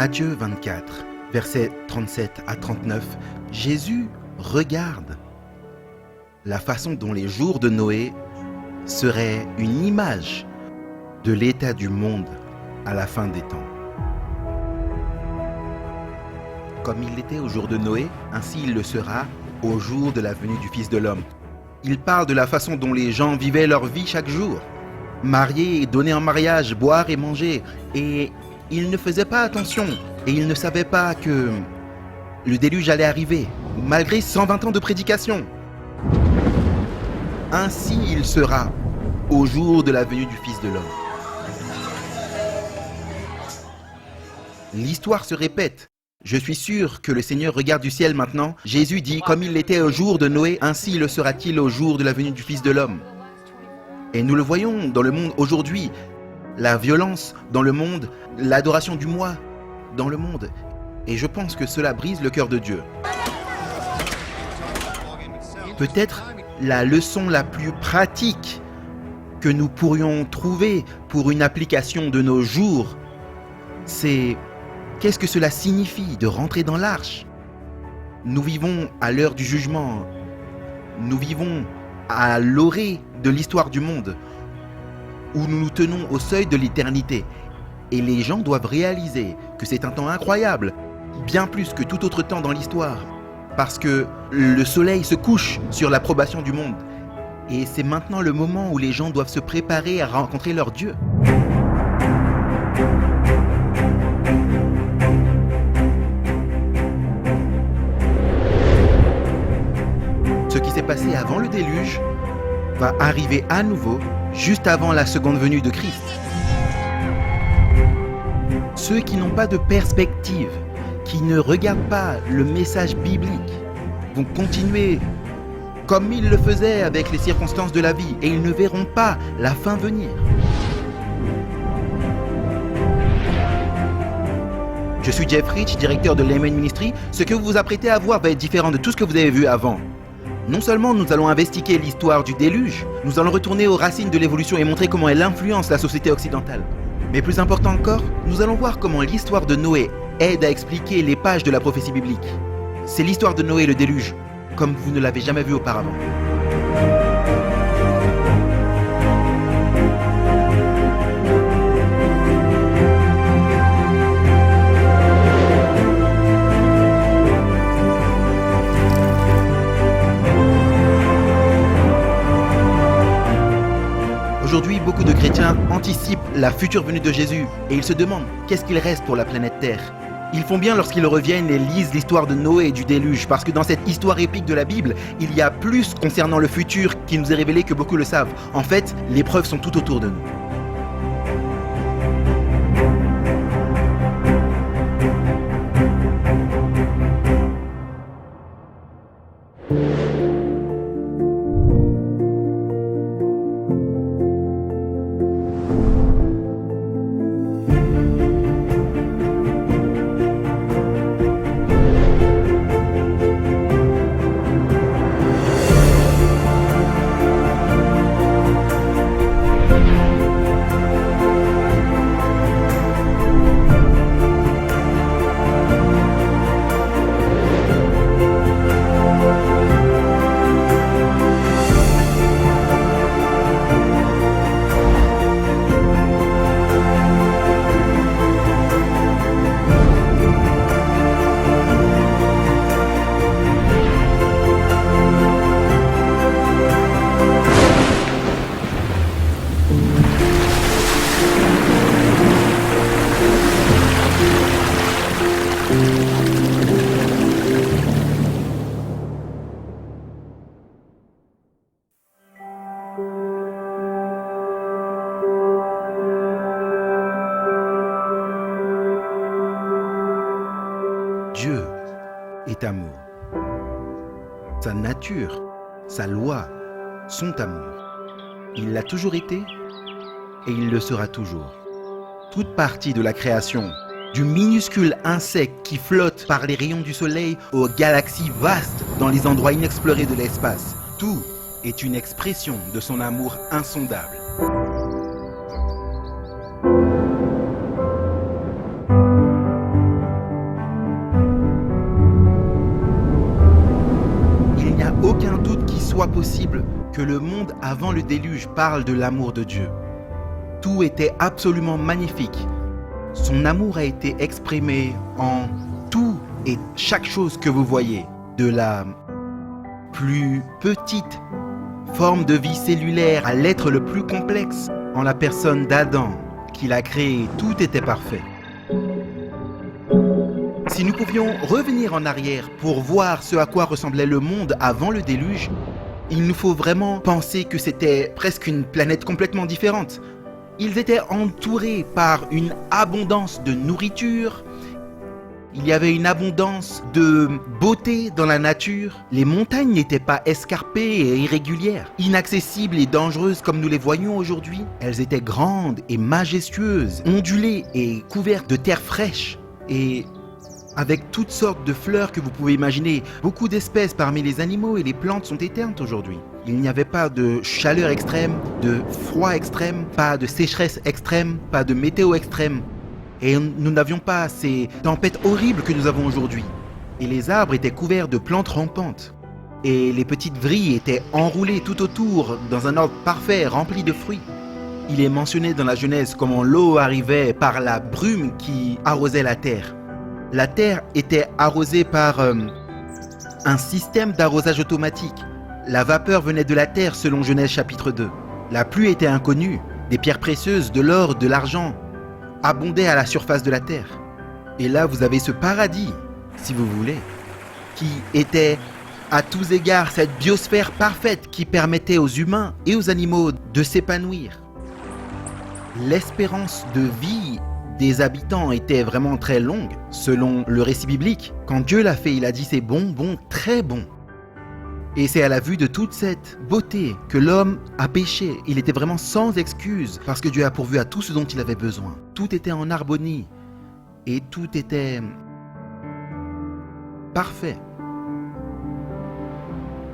Matthieu 24, versets 37 à 39, Jésus regarde la façon dont les jours de Noé seraient une image de l'état du monde à la fin des temps. Comme il l'était au jour de Noé, ainsi il le sera au jour de la venue du Fils de l'homme. Il parle de la façon dont les gens vivaient leur vie chaque jour. Mariés et donnés en mariage, boire et manger. Et ils ne faisaient pas attention. Et ils ne savaient pas que le déluge allait arriver, malgré 120 ans de prédication. Ainsi il sera au jour de la venue du Fils de l'homme. L'histoire se répète. Je suis sûr que le Seigneur regarde du ciel maintenant. Jésus dit, comme il l'était au jour de Noé, ainsi le sera-t-il au jour de la venue du Fils de l'homme. Et nous le voyons dans le monde aujourd'hui, la violence dans le monde, l'adoration du moi dans le monde. Et je pense que cela brise le cœur de Dieu. Peut-être la leçon la plus pratique que nous pourrions trouver pour une application de nos jours, c'est qu'est-ce que cela signifie de rentrer dans l'arche? Nous vivons à l'heure du jugement. Nous vivons à l'orée de l'histoire du monde, où nous nous tenons au seuil de l'éternité. Et les gens doivent réaliser que c'est un temps incroyable, bien plus que tout autre temps dans l'histoire, parce que le soleil se couche sur l'approbation du monde. Et c'est maintenant le moment où les gens doivent se préparer à rencontrer leur Dieu. Ce qui s'est passé avant le déluge va arriver à nouveau juste avant la seconde venue de Christ. Ceux qui n'ont pas de perspective, qui ne regardent pas le message biblique, vont continuer comme ils le faisaient avec les circonstances de la vie et ils ne verront pas la fin venir. Je suis Jeff Rich, directeur de Layman Ministry. Ce que vous vous apprêtez à voir va être différent de tout ce que vous avez vu avant. Non seulement nous allons investiguer l'histoire du déluge, nous allons retourner aux racines de l'évolution et montrer comment elle influence la société occidentale. Mais plus important encore, nous allons voir comment l'histoire de Noé aide à expliquer les pages de la prophétie biblique. C'est l'histoire de Noé et le déluge, comme vous ne l'avez jamais vu auparavant. Aujourd'hui, beaucoup de chrétiens anticipent la future venue de Jésus et ils se demandent qu'est-ce qu'il reste pour la planète Terre. Ils font bien lorsqu'ils reviennent et lisent l'histoire de Noé et du déluge, parce que dans cette histoire épique de la Bible, il y a plus concernant le futur qui nous est révélé que beaucoup le savent. En fait, les preuves sont tout autour de nous. Dieu est amour. Sa nature, sa loi sont amour. Il l'a toujours été et il le sera toujours. Toute partie de la création, du minuscule insecte qui flotte par les rayons du soleil aux galaxies vastes dans les endroits inexplorés de l'espace, tout est une expression de son amour insondable. soit possible que le monde avant le déluge parle de l'amour de Dieu. Tout était absolument magnifique. Son amour a été exprimé en tout et chaque chose que vous voyez, de la plus petite forme de vie cellulaire à l'être le plus complexe, en la personne d'Adam, qu'il a créé, tout était parfait. Si nous pouvions revenir en arrière pour voir ce à quoi ressemblait le monde avant le déluge, il nous faut vraiment penser que c'était presque une planète complètement différente. Ils étaient entourés par une abondance de nourriture. Il y avait une abondance de beauté dans la nature. Les montagnes n'étaient pas escarpées et irrégulières, inaccessibles et dangereuses comme nous les voyons aujourd'hui. Elles étaient grandes et majestueuses, ondulées et couvertes de terre fraîche. Et avec toutes sortes de fleurs que vous pouvez imaginer, beaucoup d'espèces parmi les animaux et les plantes sont éteintes aujourd'hui. Il n'y avait pas de chaleur extrême, de froid extrême, pas de sécheresse extrême, pas de météo extrême. Et nous n'avions pas ces tempêtes horribles que nous avons aujourd'hui. Et les arbres étaient couverts de plantes rampantes. Et les petites vrilles étaient enroulées tout autour dans un ordre parfait, rempli de fruits. Il est mentionné dans la Genèse comment l'eau arrivait par la brume qui arrosait la terre. La terre était arrosée par un système d'arrosage automatique. La vapeur venait de la terre selon Genèse chapitre 2. La pluie était inconnue. Des pierres précieuses, de l'or, de l'argent abondaient à la surface de la terre. Et là, vous avez ce paradis, si vous voulez, qui était à tous égards cette biosphère parfaite qui permettait aux humains et aux animaux de s'épanouir. L'espérance de vie des habitants était vraiment très longue, selon le récit biblique. Quand Dieu l'a fait, il a dit c'est bon, bon, très bon. Et c'est à la vue de toute cette beauté que l'homme a péché. Il était vraiment sans excuse parce que Dieu a pourvu à tout ce dont il avait besoin. Tout était en harmonie et tout était parfait.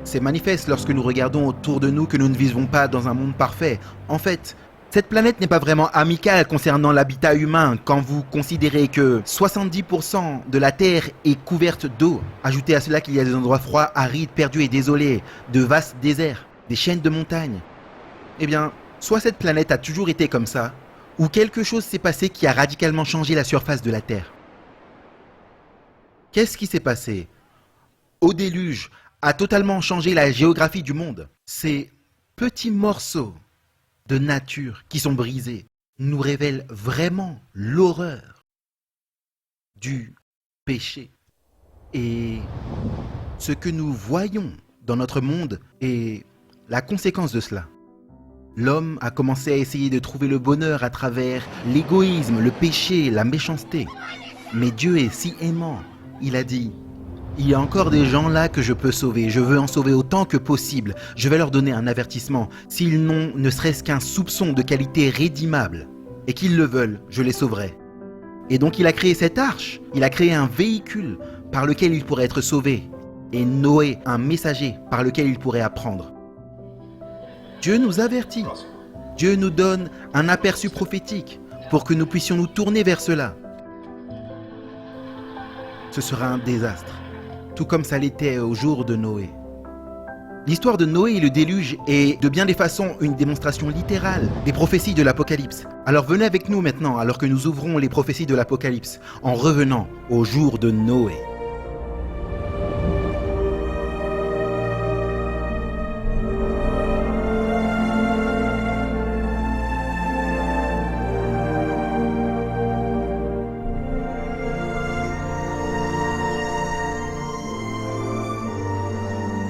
C'est manifeste lorsque nous regardons autour de nous que nous ne vivons pas dans un monde parfait. En fait, cette planète n'est pas vraiment amicale concernant l'habitat humain quand vous considérez que 70% de la Terre est couverte d'eau. Ajoutez à cela qu'il y a des endroits froids, arides, perdus et désolés, de vastes déserts, des chaînes de montagnes. Eh bien, soit cette planète a toujours été comme ça, ou quelque chose s'est passé qui a radicalement changé la surface de la Terre. Qu'est-ce qui s'est passé? Au déluge, a totalement changé la géographie du monde. Ces petits morceaux de nature qui sont brisés nous révèlent vraiment l'horreur du péché. Et ce que nous voyons dans notre monde est la conséquence de cela. L'homme a commencé à essayer de trouver le bonheur à travers l'égoïsme, le péché, la méchanceté. Mais Dieu est si aimant, il a dit: il y a encore des gens là que je peux sauver, je veux en sauver autant que possible. Je vais leur donner un avertissement. S'ils n'ont ne serait-ce qu'un soupçon de qualité rédimable, et qu'ils le veulent, je les sauverai. Et donc il a créé cette arche, il a créé un véhicule par lequel il pourrait être sauvé, et Noé, un messager par lequel il pourrait apprendre. Dieu nous avertit, Dieu nous donne un aperçu prophétique pour que nous puissions nous tourner vers cela. Ce sera un désastre, tout comme ça l'était au jour de Noé. L'histoire de Noé et le déluge est de bien des façons une démonstration littérale des prophéties de l'Apocalypse. Alors venez avec nous maintenant, alors que nous ouvrons les prophéties de l'Apocalypse, en revenant au jour de Noé.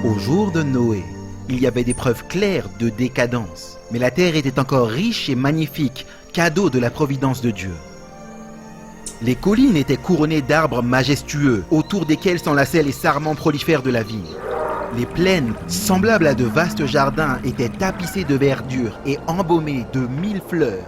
Au jour de Noé, il y avait des preuves claires de décadence, mais la terre était encore riche et magnifique, cadeau de la providence de Dieu. Les collines étaient couronnées d'arbres majestueux, autour desquels s'enlaçaient les sarments prolifères de la vie. Les plaines, semblables à de vastes jardins, étaient tapissées de verdure et embaumées de 1000 fleurs.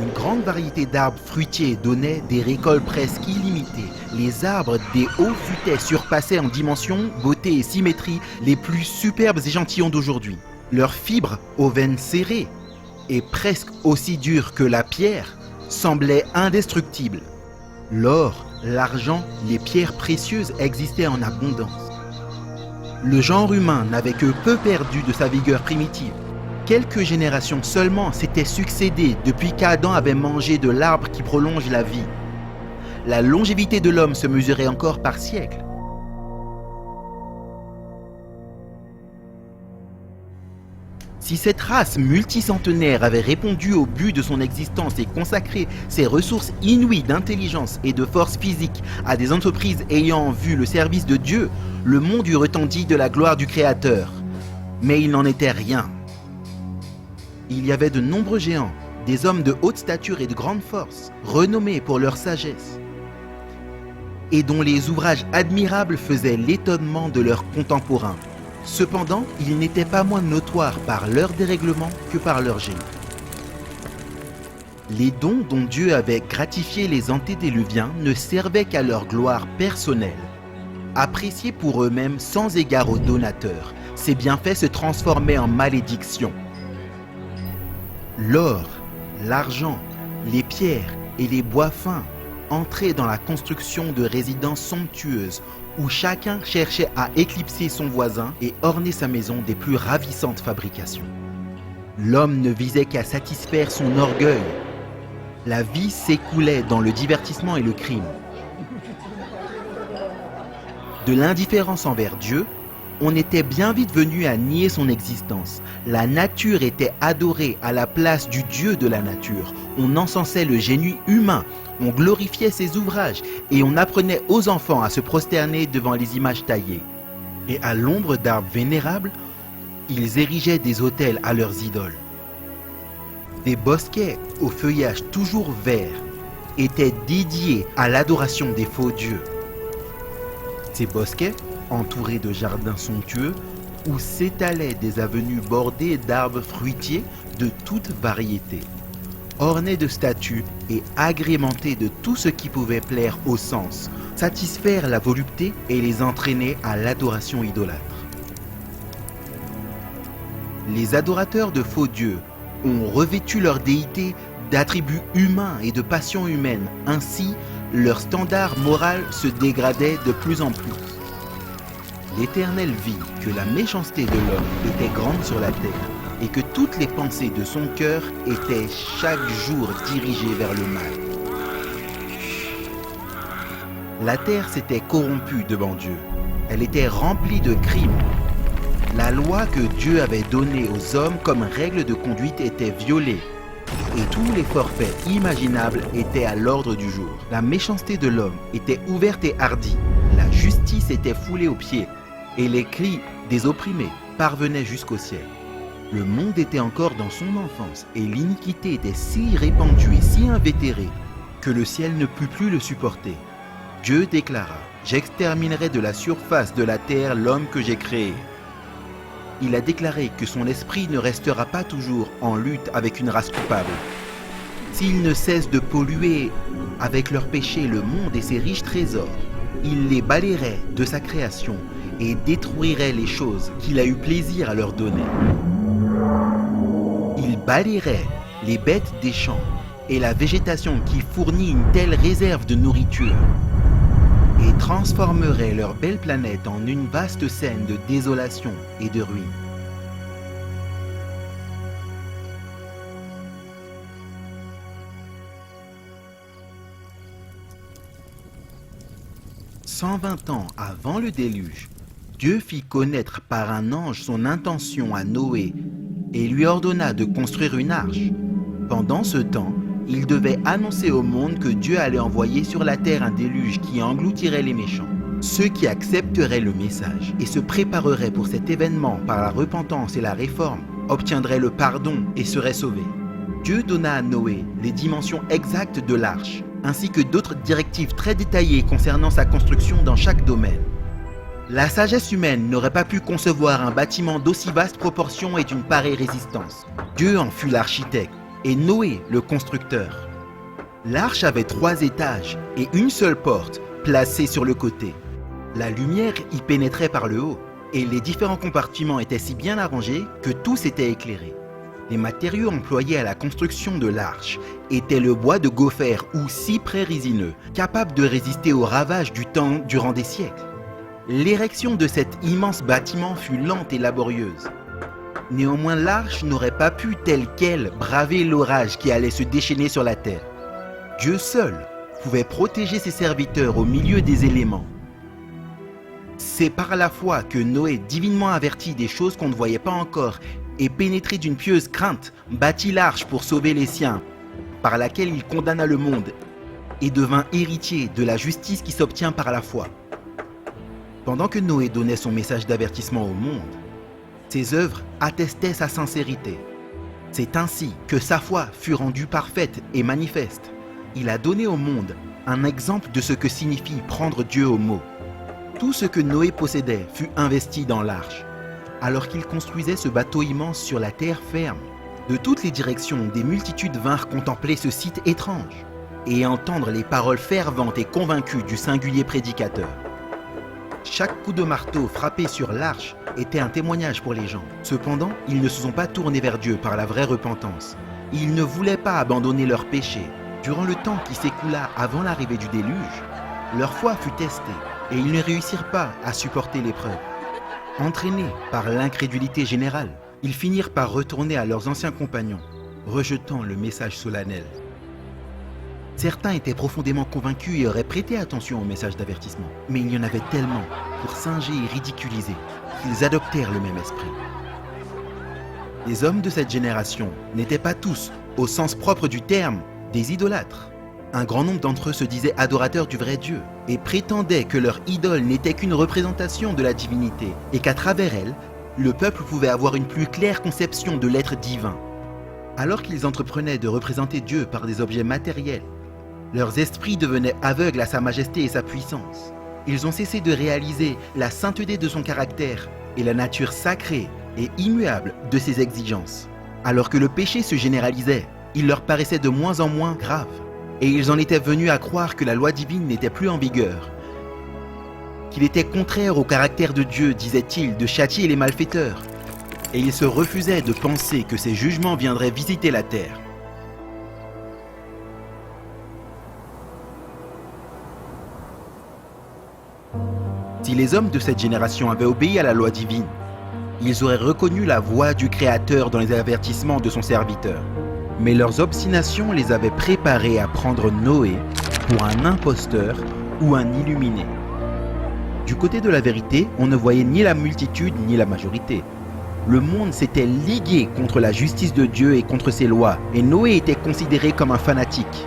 Une grande variété d'arbres fruitiers donnait des récoltes presque illimitées. Les arbres des hauts futaies surpassaient en dimension, beauté et symétrie les plus superbes échantillons d'aujourd'hui. Leurs fibres, aux veines serrées et presque aussi dures que la pierre, semblaient indestructibles. L'or, l'argent, les pierres précieuses existaient en abondance. Le genre humain n'avait que peu perdu de sa vigueur primitive. Quelques générations seulement s'étaient succédées depuis qu'Adam avait mangé de l'arbre qui prolonge la vie. La longévité de l'homme se mesurait encore par siècles. Si cette race multicentenaire avait répondu au but de son existence et consacré ses ressources inouïes d'intelligence et de force physique à des entreprises ayant en vue le service de Dieu, le monde eût retenti de la gloire du Créateur. Mais il n'en était rien. Il y avait de nombreux géants, des hommes de haute stature et de grande force, renommés pour leur sagesse, et dont les ouvrages admirables faisaient l'étonnement de leurs contemporains. Cependant, ils n'étaient pas moins notoires par leur dérèglement que par leur génie. Les dons dont Dieu avait gratifié les antédiluviens ne servaient qu'à leur gloire personnelle. Appréciés pour eux-mêmes sans égard aux donateurs, ces bienfaits se transformaient en malédiction. L'or, l'argent, les pierres et les bois fins entraient dans la construction de résidences somptueuses où chacun cherchait à éclipser son voisin et orner sa maison des plus ravissantes fabrications. L'homme ne visait qu'à satisfaire son orgueil. La vie s'écoulait dans le divertissement et le crime. De l'indifférence envers Dieu, on était bien vite venu à nier son existence. La nature était adorée à la place du Dieu de la nature. On encensait le génie humain, on glorifiait ses ouvrages et on apprenait aux enfants à se prosterner devant les images taillées. Et à l'ombre d'arbres vénérables, ils érigeaient des autels à leurs idoles. Des bosquets au feuillage toujours vert étaient dédiés à l'adoration des faux dieux. Ces bosquets, entourés de jardins somptueux, où s'étalaient des avenues bordées d'arbres fruitiers de toute variété, ornés de statues et agrémentés de tout ce qui pouvait plaire aux sens, satisfaire la volupté et les entraîner à l'adoration idolâtre. Les adorateurs de faux dieux ont revêtu leur déité d'attributs humains et de passions humaines. Ainsi, leur standard moral se dégradait de plus en plus. L'Éternel vit que la méchanceté de l'homme était grande sur la terre et que toutes les pensées de son cœur étaient chaque jour dirigées vers le mal. La terre s'était corrompue devant Dieu. Elle était remplie de crimes. La loi que Dieu avait donnée aux hommes comme règle de conduite était violée. Et tous les forfaits imaginables étaient à l'ordre du jour. La méchanceté de l'homme était ouverte et hardie. La justice était foulée aux pieds. Et les cris des opprimés parvenaient jusqu'au ciel. Le monde était encore dans son enfance et l'iniquité était si répandue et si invétérée que le ciel ne put plus le supporter. Dieu déclara : « J'exterminerai de la surface de la terre l'homme que j'ai créé. » Il a déclaré que son esprit ne restera pas toujours en lutte avec une race coupable. S'il ne cesse de polluer avec leurs péchés le monde et ses riches trésors, il les balayerait de sa création et détruirait les choses qu'il a eu plaisir à leur donner. Il balayerait les bêtes des champs et la végétation qui fournit une telle réserve de nourriture et transformerait leur belle planète en une vaste scène de désolation et de ruine. « 120 ans avant le déluge, Dieu fit connaître par un ange son intention à Noé et lui ordonna de construire une arche. Pendant ce temps, il devait annoncer au monde que Dieu allait envoyer sur la terre un déluge qui engloutirait les méchants. Ceux qui accepteraient le message et se prépareraient pour cet événement par la repentance et la réforme obtiendraient le pardon et seraient sauvés. Dieu donna à Noé les dimensions exactes de l'arche, ainsi que d'autres directives très détaillées concernant sa construction dans chaque domaine. La sagesse humaine n'aurait pas pu concevoir un bâtiment d'aussi vaste proportion et d'une pareille résistance. Dieu en fut l'architecte et Noé le constructeur. L'arche avait 3 étages et une seule porte placée sur le côté. La lumière y pénétrait par le haut et les différents compartiments étaient si bien arrangés que tous étaient éclairés. Les matériaux employés à la construction de l'arche étaient le bois de gopher ou cyprès résineux, capable de résister aux ravages du temps durant des siècles. L'érection de cet immense bâtiment fut lente et laborieuse. Néanmoins, l'arche n'aurait pas pu, telle qu'elle, braver l'orage qui allait se déchaîner sur la terre. Dieu seul pouvait protéger ses serviteurs au milieu des éléments. C'est par la foi que Noé, divinement averti des choses qu'on ne voyait pas encore et pénétré d'une pieuse crainte, bâtit l'arche pour sauver les siens, par laquelle il condamna le monde et devint héritier de la justice qui s'obtient par la foi. Pendant que Noé donnait son message d'avertissement au monde, ses œuvres attestaient sa sincérité. C'est ainsi que sa foi fut rendue parfaite et manifeste. Il a donné au monde un exemple de ce que signifie prendre Dieu au mot. Tout ce que Noé possédait fut investi dans l'arche, alors qu'il construisait ce bateau immense sur la terre ferme. De toutes les directions, des multitudes vinrent contempler ce site étrange et entendre les paroles ferventes et convaincues du singulier prédicateur. Chaque coup de marteau frappé sur l'arche était un témoignage pour les gens. Cependant, ils ne se sont pas tournés vers Dieu par la vraie repentance. Ils ne voulaient pas abandonner leurs péchés. Durant le temps qui s'écoula avant l'arrivée du déluge, leur foi fut testée et ils ne réussirent pas à supporter l'épreuve. Entraînés par l'incrédulité générale, ils finirent par retourner à leurs anciens compagnons, rejetant le message solennel. Certains étaient profondément convaincus et auraient prêté attention au message d'avertissement, mais il y en avait tellement pour singer et ridiculiser qu'ils adoptèrent le même esprit. Les hommes de cette génération n'étaient pas tous, au sens propre du terme, des idolâtres. Un grand nombre d'entre eux se disaient adorateurs du vrai Dieu et prétendaient que leur idole n'était qu'une représentation de la divinité et qu'à travers elle, le peuple pouvait avoir une plus claire conception de l'être divin. Alors qu'ils entreprenaient de représenter Dieu par des objets matériels, leurs esprits devenaient aveugles à sa majesté et sa puissance. Ils ont cessé de réaliser la sainteté de son caractère et la nature sacrée et immuable de ses exigences. Alors que le péché se généralisait, il leur paraissait de moins en moins grave. Et ils en étaient venus à croire que la loi divine n'était plus en vigueur, qu'il était contraire au caractère de Dieu, disait-il, de châtier les malfaiteurs. Et ils se refusaient de penser que ces jugements viendraient visiter la terre. Si les hommes de cette génération avaient obéi à la loi divine, ils auraient reconnu la voix du Créateur dans les avertissements de son serviteur. Mais leurs obstinations les avaient préparés à prendre Noé pour un imposteur ou un illuminé. Du côté de la vérité, on ne voyait ni la multitude ni la majorité. Le monde s'était ligué contre la justice de Dieu et contre ses lois, et Noé était considéré comme un fanatique.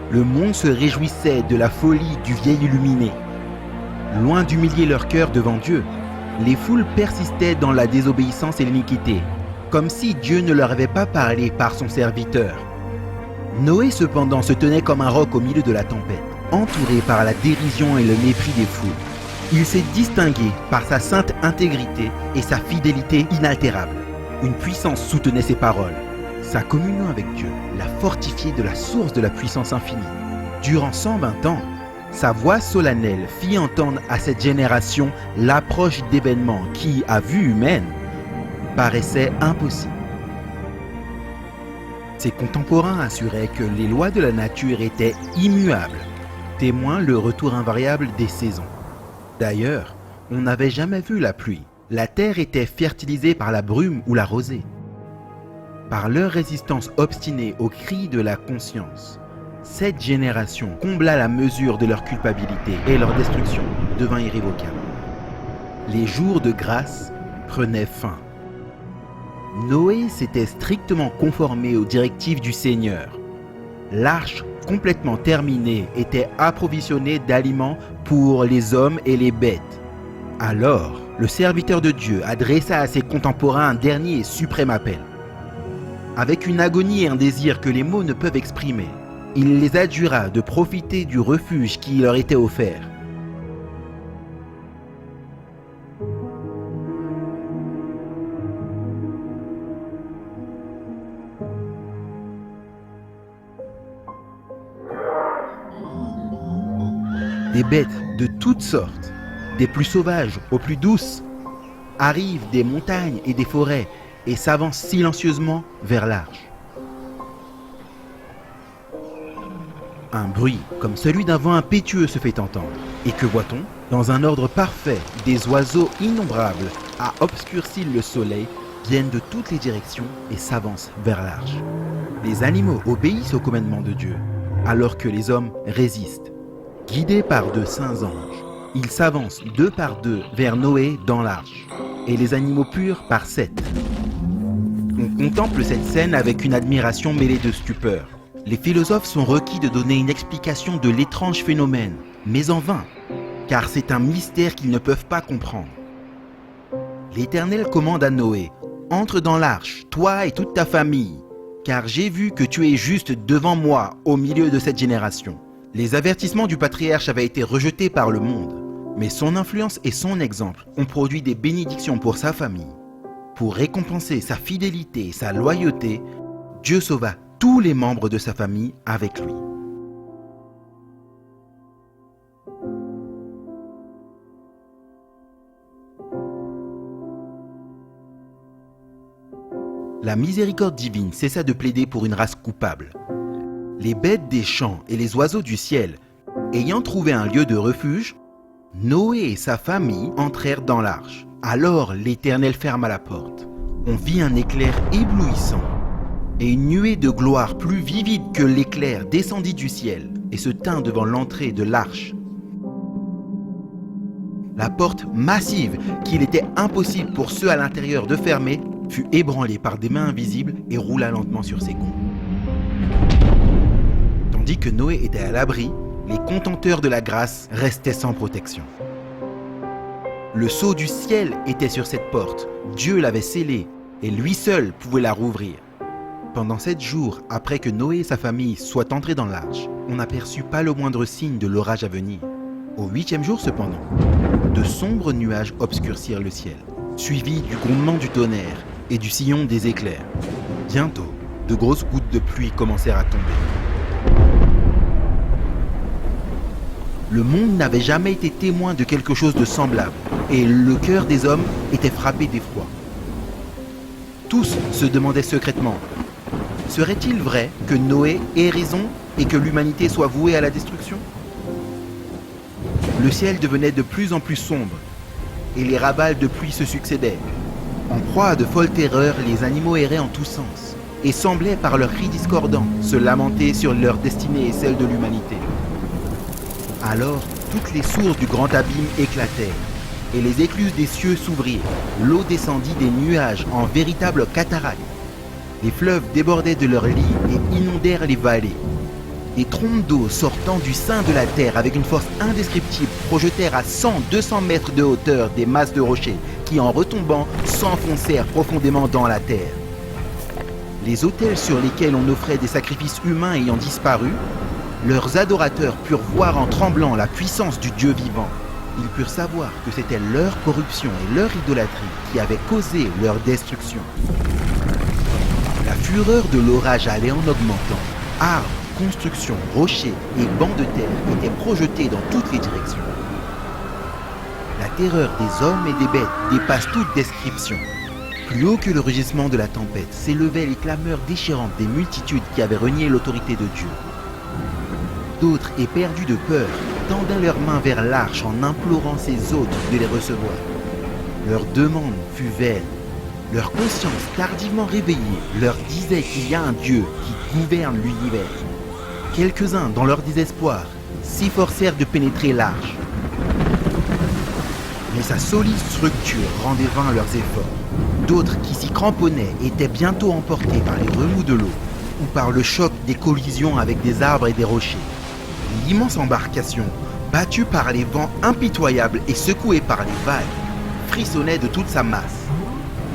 Le monde se réjouissait de la folie du vieil illuminé. Loin d'humilier leur cœur devant Dieu, les foules persistaient dans la désobéissance et l'iniquité, comme si Dieu ne leur avait pas parlé par son serviteur. Noé cependant se tenait comme un roc au milieu de la tempête, entouré par la dérision et le mépris des foules. Il s'est distingué par sa sainte intégrité et sa fidélité inaltérable. Une puissance soutenait ses paroles. Sa communion avec Dieu l'a fortifié de la source de la puissance infinie. Durant 120 ans, sa voix solennelle fit entendre à cette génération l'approche d'événements qui, à vue humaine, paraissaient impossibles. Ses contemporains assuraient que les lois de la nature étaient immuables, témoin le retour invariable des saisons. D'ailleurs, on n'avait jamais vu la pluie. La terre était fertilisée par la brume ou la rosée. Par leur résistance obstinée aux cris de la conscience, cette génération combla la mesure de leur culpabilité et leur destruction devint irrévocable. Les jours de grâce prenaient fin. Noé s'était strictement conformé aux directives du Seigneur. L'arche, complètement terminée, était approvisionnée d'aliments pour les hommes et les bêtes. Alors, le serviteur de Dieu adressa à ses contemporains un dernier et suprême appel. Avec une agonie et un désir que les mots ne peuvent exprimer, il les adjura de profiter du refuge qui leur était offert. Des bêtes de toutes sortes, des plus sauvages aux plus douces, arrivent des montagnes et des forêts et s'avancent silencieusement vers l'arche. Un bruit comme celui d'un vent impétueux se fait entendre. Et que voit-on? Dans un ordre parfait, des oiseaux innombrables, à obscurcir le soleil, viennent de toutes les directions et s'avancent vers l'arche. Les animaux obéissent au commandement de Dieu, alors que les hommes résistent. Guidés par de saints anges, ils s'avancent deux par deux vers Noé dans l'arche, et les animaux purs par 7. On contemple cette scène avec une admiration mêlée de stupeur. Les philosophes sont requis de donner une explication de l'étrange phénomène, mais en vain, car c'est un mystère qu'ils ne peuvent pas comprendre. L'Éternel commande à Noé, « Entre dans l'arche, toi et toute ta famille, car j'ai vu que tu es juste devant moi au milieu de cette génération. » Les avertissements du patriarche avaient été rejetés par le monde, mais son influence et son exemple ont produit des bénédictions pour sa famille. Pour récompenser sa fidélité et sa loyauté, Dieu sauva tous les membres de sa famille avec lui. La miséricorde divine cessa de plaider pour une race coupable. Les bêtes des champs et les oiseaux du ciel, ayant trouvé un lieu de refuge, Noé et sa famille entrèrent dans l'arche. Alors l'Éternel ferma la porte. On vit un éclair éblouissant, et une nuée de gloire plus vivide que l'éclair descendit du ciel et se tint devant l'entrée de l'arche. La porte massive, qu'il était impossible pour ceux à l'intérieur de fermer, fut ébranlée par des mains invisibles et roula lentement sur ses gonds. Tandis que Noé était à l'abri, les contenteurs de la grâce restaient sans protection. Le sceau du ciel était sur cette porte, Dieu l'avait scellée, et lui seul pouvait la rouvrir. Pendant 7 jours après que Noé et sa famille soient entrés dans l'arche, on n'aperçut pas le moindre signe de l'orage à venir. Au 8e jour cependant, de sombres nuages obscurcirent le ciel, suivis du grondement du tonnerre et du sillon des éclairs. Bientôt, de grosses gouttes de pluie commencèrent à tomber. Le monde n'avait jamais été témoin de quelque chose de semblable, et le cœur des hommes était frappé d'effroi. Tous se demandaient secrètement, serait-il vrai que Noé ait raison et que l'humanité soit vouée à la destruction? Le ciel devenait de plus en plus sombre, et les rabals de pluie se succédaient. En proie à de folles terreurs, les animaux erraient en tous sens, et semblaient par leurs cris discordants se lamenter sur leur destinée et celle de l'humanité. Alors, toutes les sources du grand abîme éclatèrent, et les écluses des cieux s'ouvrirent. L'eau descendit des nuages en véritables cataractes. Les fleuves débordaient de leurs lits et inondèrent les vallées. Des trompes d'eau sortant du sein de la terre avec une force indescriptible projetèrent à 100-200 mètres de hauteur des masses de rochers qui, en retombant, s'enfoncèrent profondément dans la terre. Les autels sur lesquels on offrait des sacrifices humains ayant disparu, leurs adorateurs purent voir en tremblant la puissance du Dieu vivant. Ils purent savoir que c'était leur corruption et leur idolâtrie qui avaient causé leur destruction. La fureur de l'orage allait en augmentant. Arbres, constructions, rochers et bancs de terre étaient projetés dans toutes les directions. La terreur des hommes et des bêtes dépasse toute description. Plus haut que le rugissement de la tempête s'élevaient les clameurs déchirantes des multitudes qui avaient renié l'autorité de Dieu. D'autres, éperdus de peur, tendaient leurs mains vers l'arche en implorant ses hôtes de les recevoir. Leur demande fut vaine. Leur conscience tardivement réveillée leur disait qu'il y a un Dieu qui gouverne l'univers. Quelques-uns, dans leur désespoir, s'efforcèrent de pénétrer l'arche. Mais sa solide structure rendait vains leurs efforts. D'autres qui s'y cramponnaient étaient bientôt emportés par les remous de l'eau ou par le choc des collisions avec des arbres et des rochers. L'immense embarcation, battue par les vents impitoyables et secouée par les vagues, frissonnait de toute sa masse.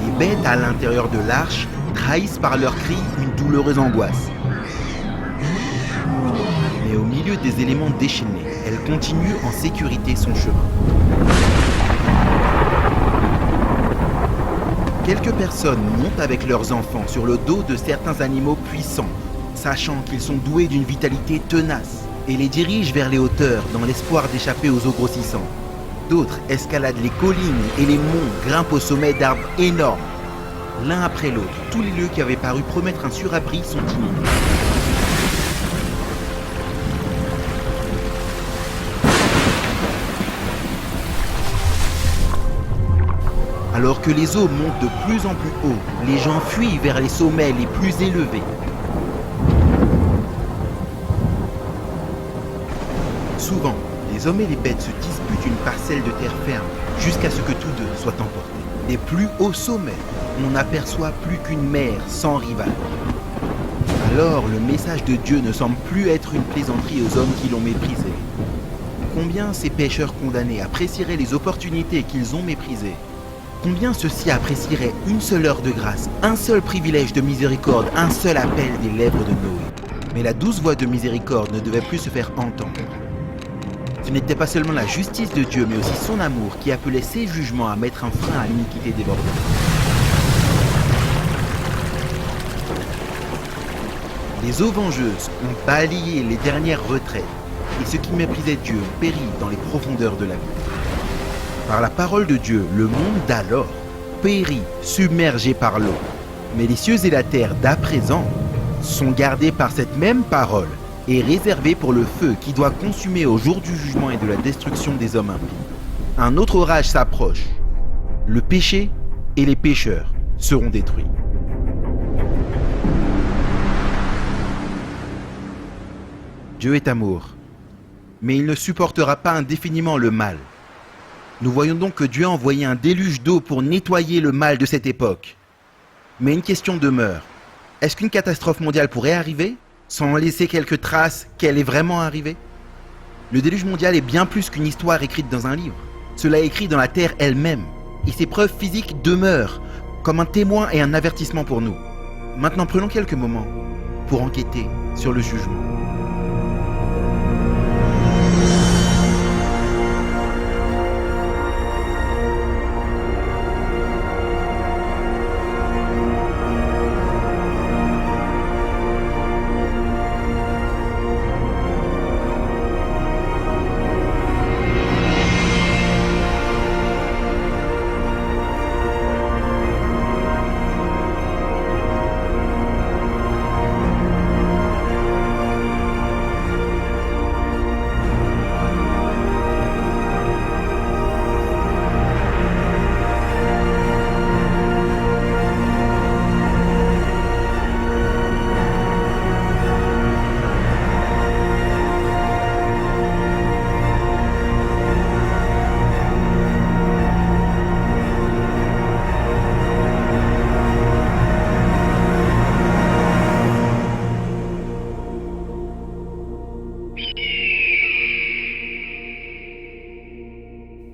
Les bêtes à l'intérieur de l'arche trahissent par leurs cris une douloureuse angoisse. Mais au milieu des éléments déchaînés, elle continue en sécurité son chemin. Quelques personnes montent avec leurs enfants sur le dos de certains animaux puissants, sachant qu'ils sont doués d'une vitalité tenace, et les dirigent vers les hauteurs dans l'espoir d'échapper aux eaux grossissantes. D'autres escaladent les collines et les monts, grimpent au sommet d'arbres énormes. L'un après l'autre, tous les lieux qui avaient paru promettre un surabri sont inondés. Alors que les eaux montent de plus en plus haut, les gens fuient vers les sommets les plus élevés. Souvent, les hommes et les bêtes se disputent une parcelle de terre ferme jusqu'à ce que tous deux soient emportés. Des plus hauts sommets, on n'aperçoit plus qu'une mer sans rival. Alors, le message de Dieu ne semble plus être une plaisanterie aux hommes qui l'ont méprisé. Combien ces pécheurs condamnés apprécieraient les opportunités qu'ils ont méprisées? Combien ceux-ci apprécieraient une seule heure de grâce, un seul privilège de miséricorde, un seul appel des lèvres de Noé? Mais la douce voix de miséricorde ne devait plus se faire entendre. Ce n'était pas seulement la justice de Dieu, mais aussi son amour qui appelait ses jugements à mettre un frein à l'iniquité débordante. Les eaux vengeuses ont balayé les dernières retraites, et ceux qui méprisaient Dieu ont péri dans les profondeurs de la vie. Par la parole de Dieu, le monde d'alors périt, submergé par l'eau. Mais les cieux et la terre d'à présent sont gardés par cette même parole et réservés pour le feu qui doit consumer au jour du jugement et de la destruction des hommes impies. Un autre orage s'approche. Le péché et les pécheurs seront détruits. Dieu est amour, mais il ne supportera pas indéfiniment le mal. Nous voyons donc que Dieu a envoyé un déluge d'eau pour nettoyer le mal de cette époque. Mais une question demeure. Est-ce qu'une catastrophe mondiale pourrait arriver sans laisser quelques traces qu'elle est vraiment arrivée? Le déluge mondial est bien plus qu'une histoire écrite dans un livre. Cela est écrit dans la terre elle-même. Et ses preuves physiques demeurent comme un témoin et un avertissement pour nous. Maintenant, prenons quelques moments pour enquêter sur le jugement.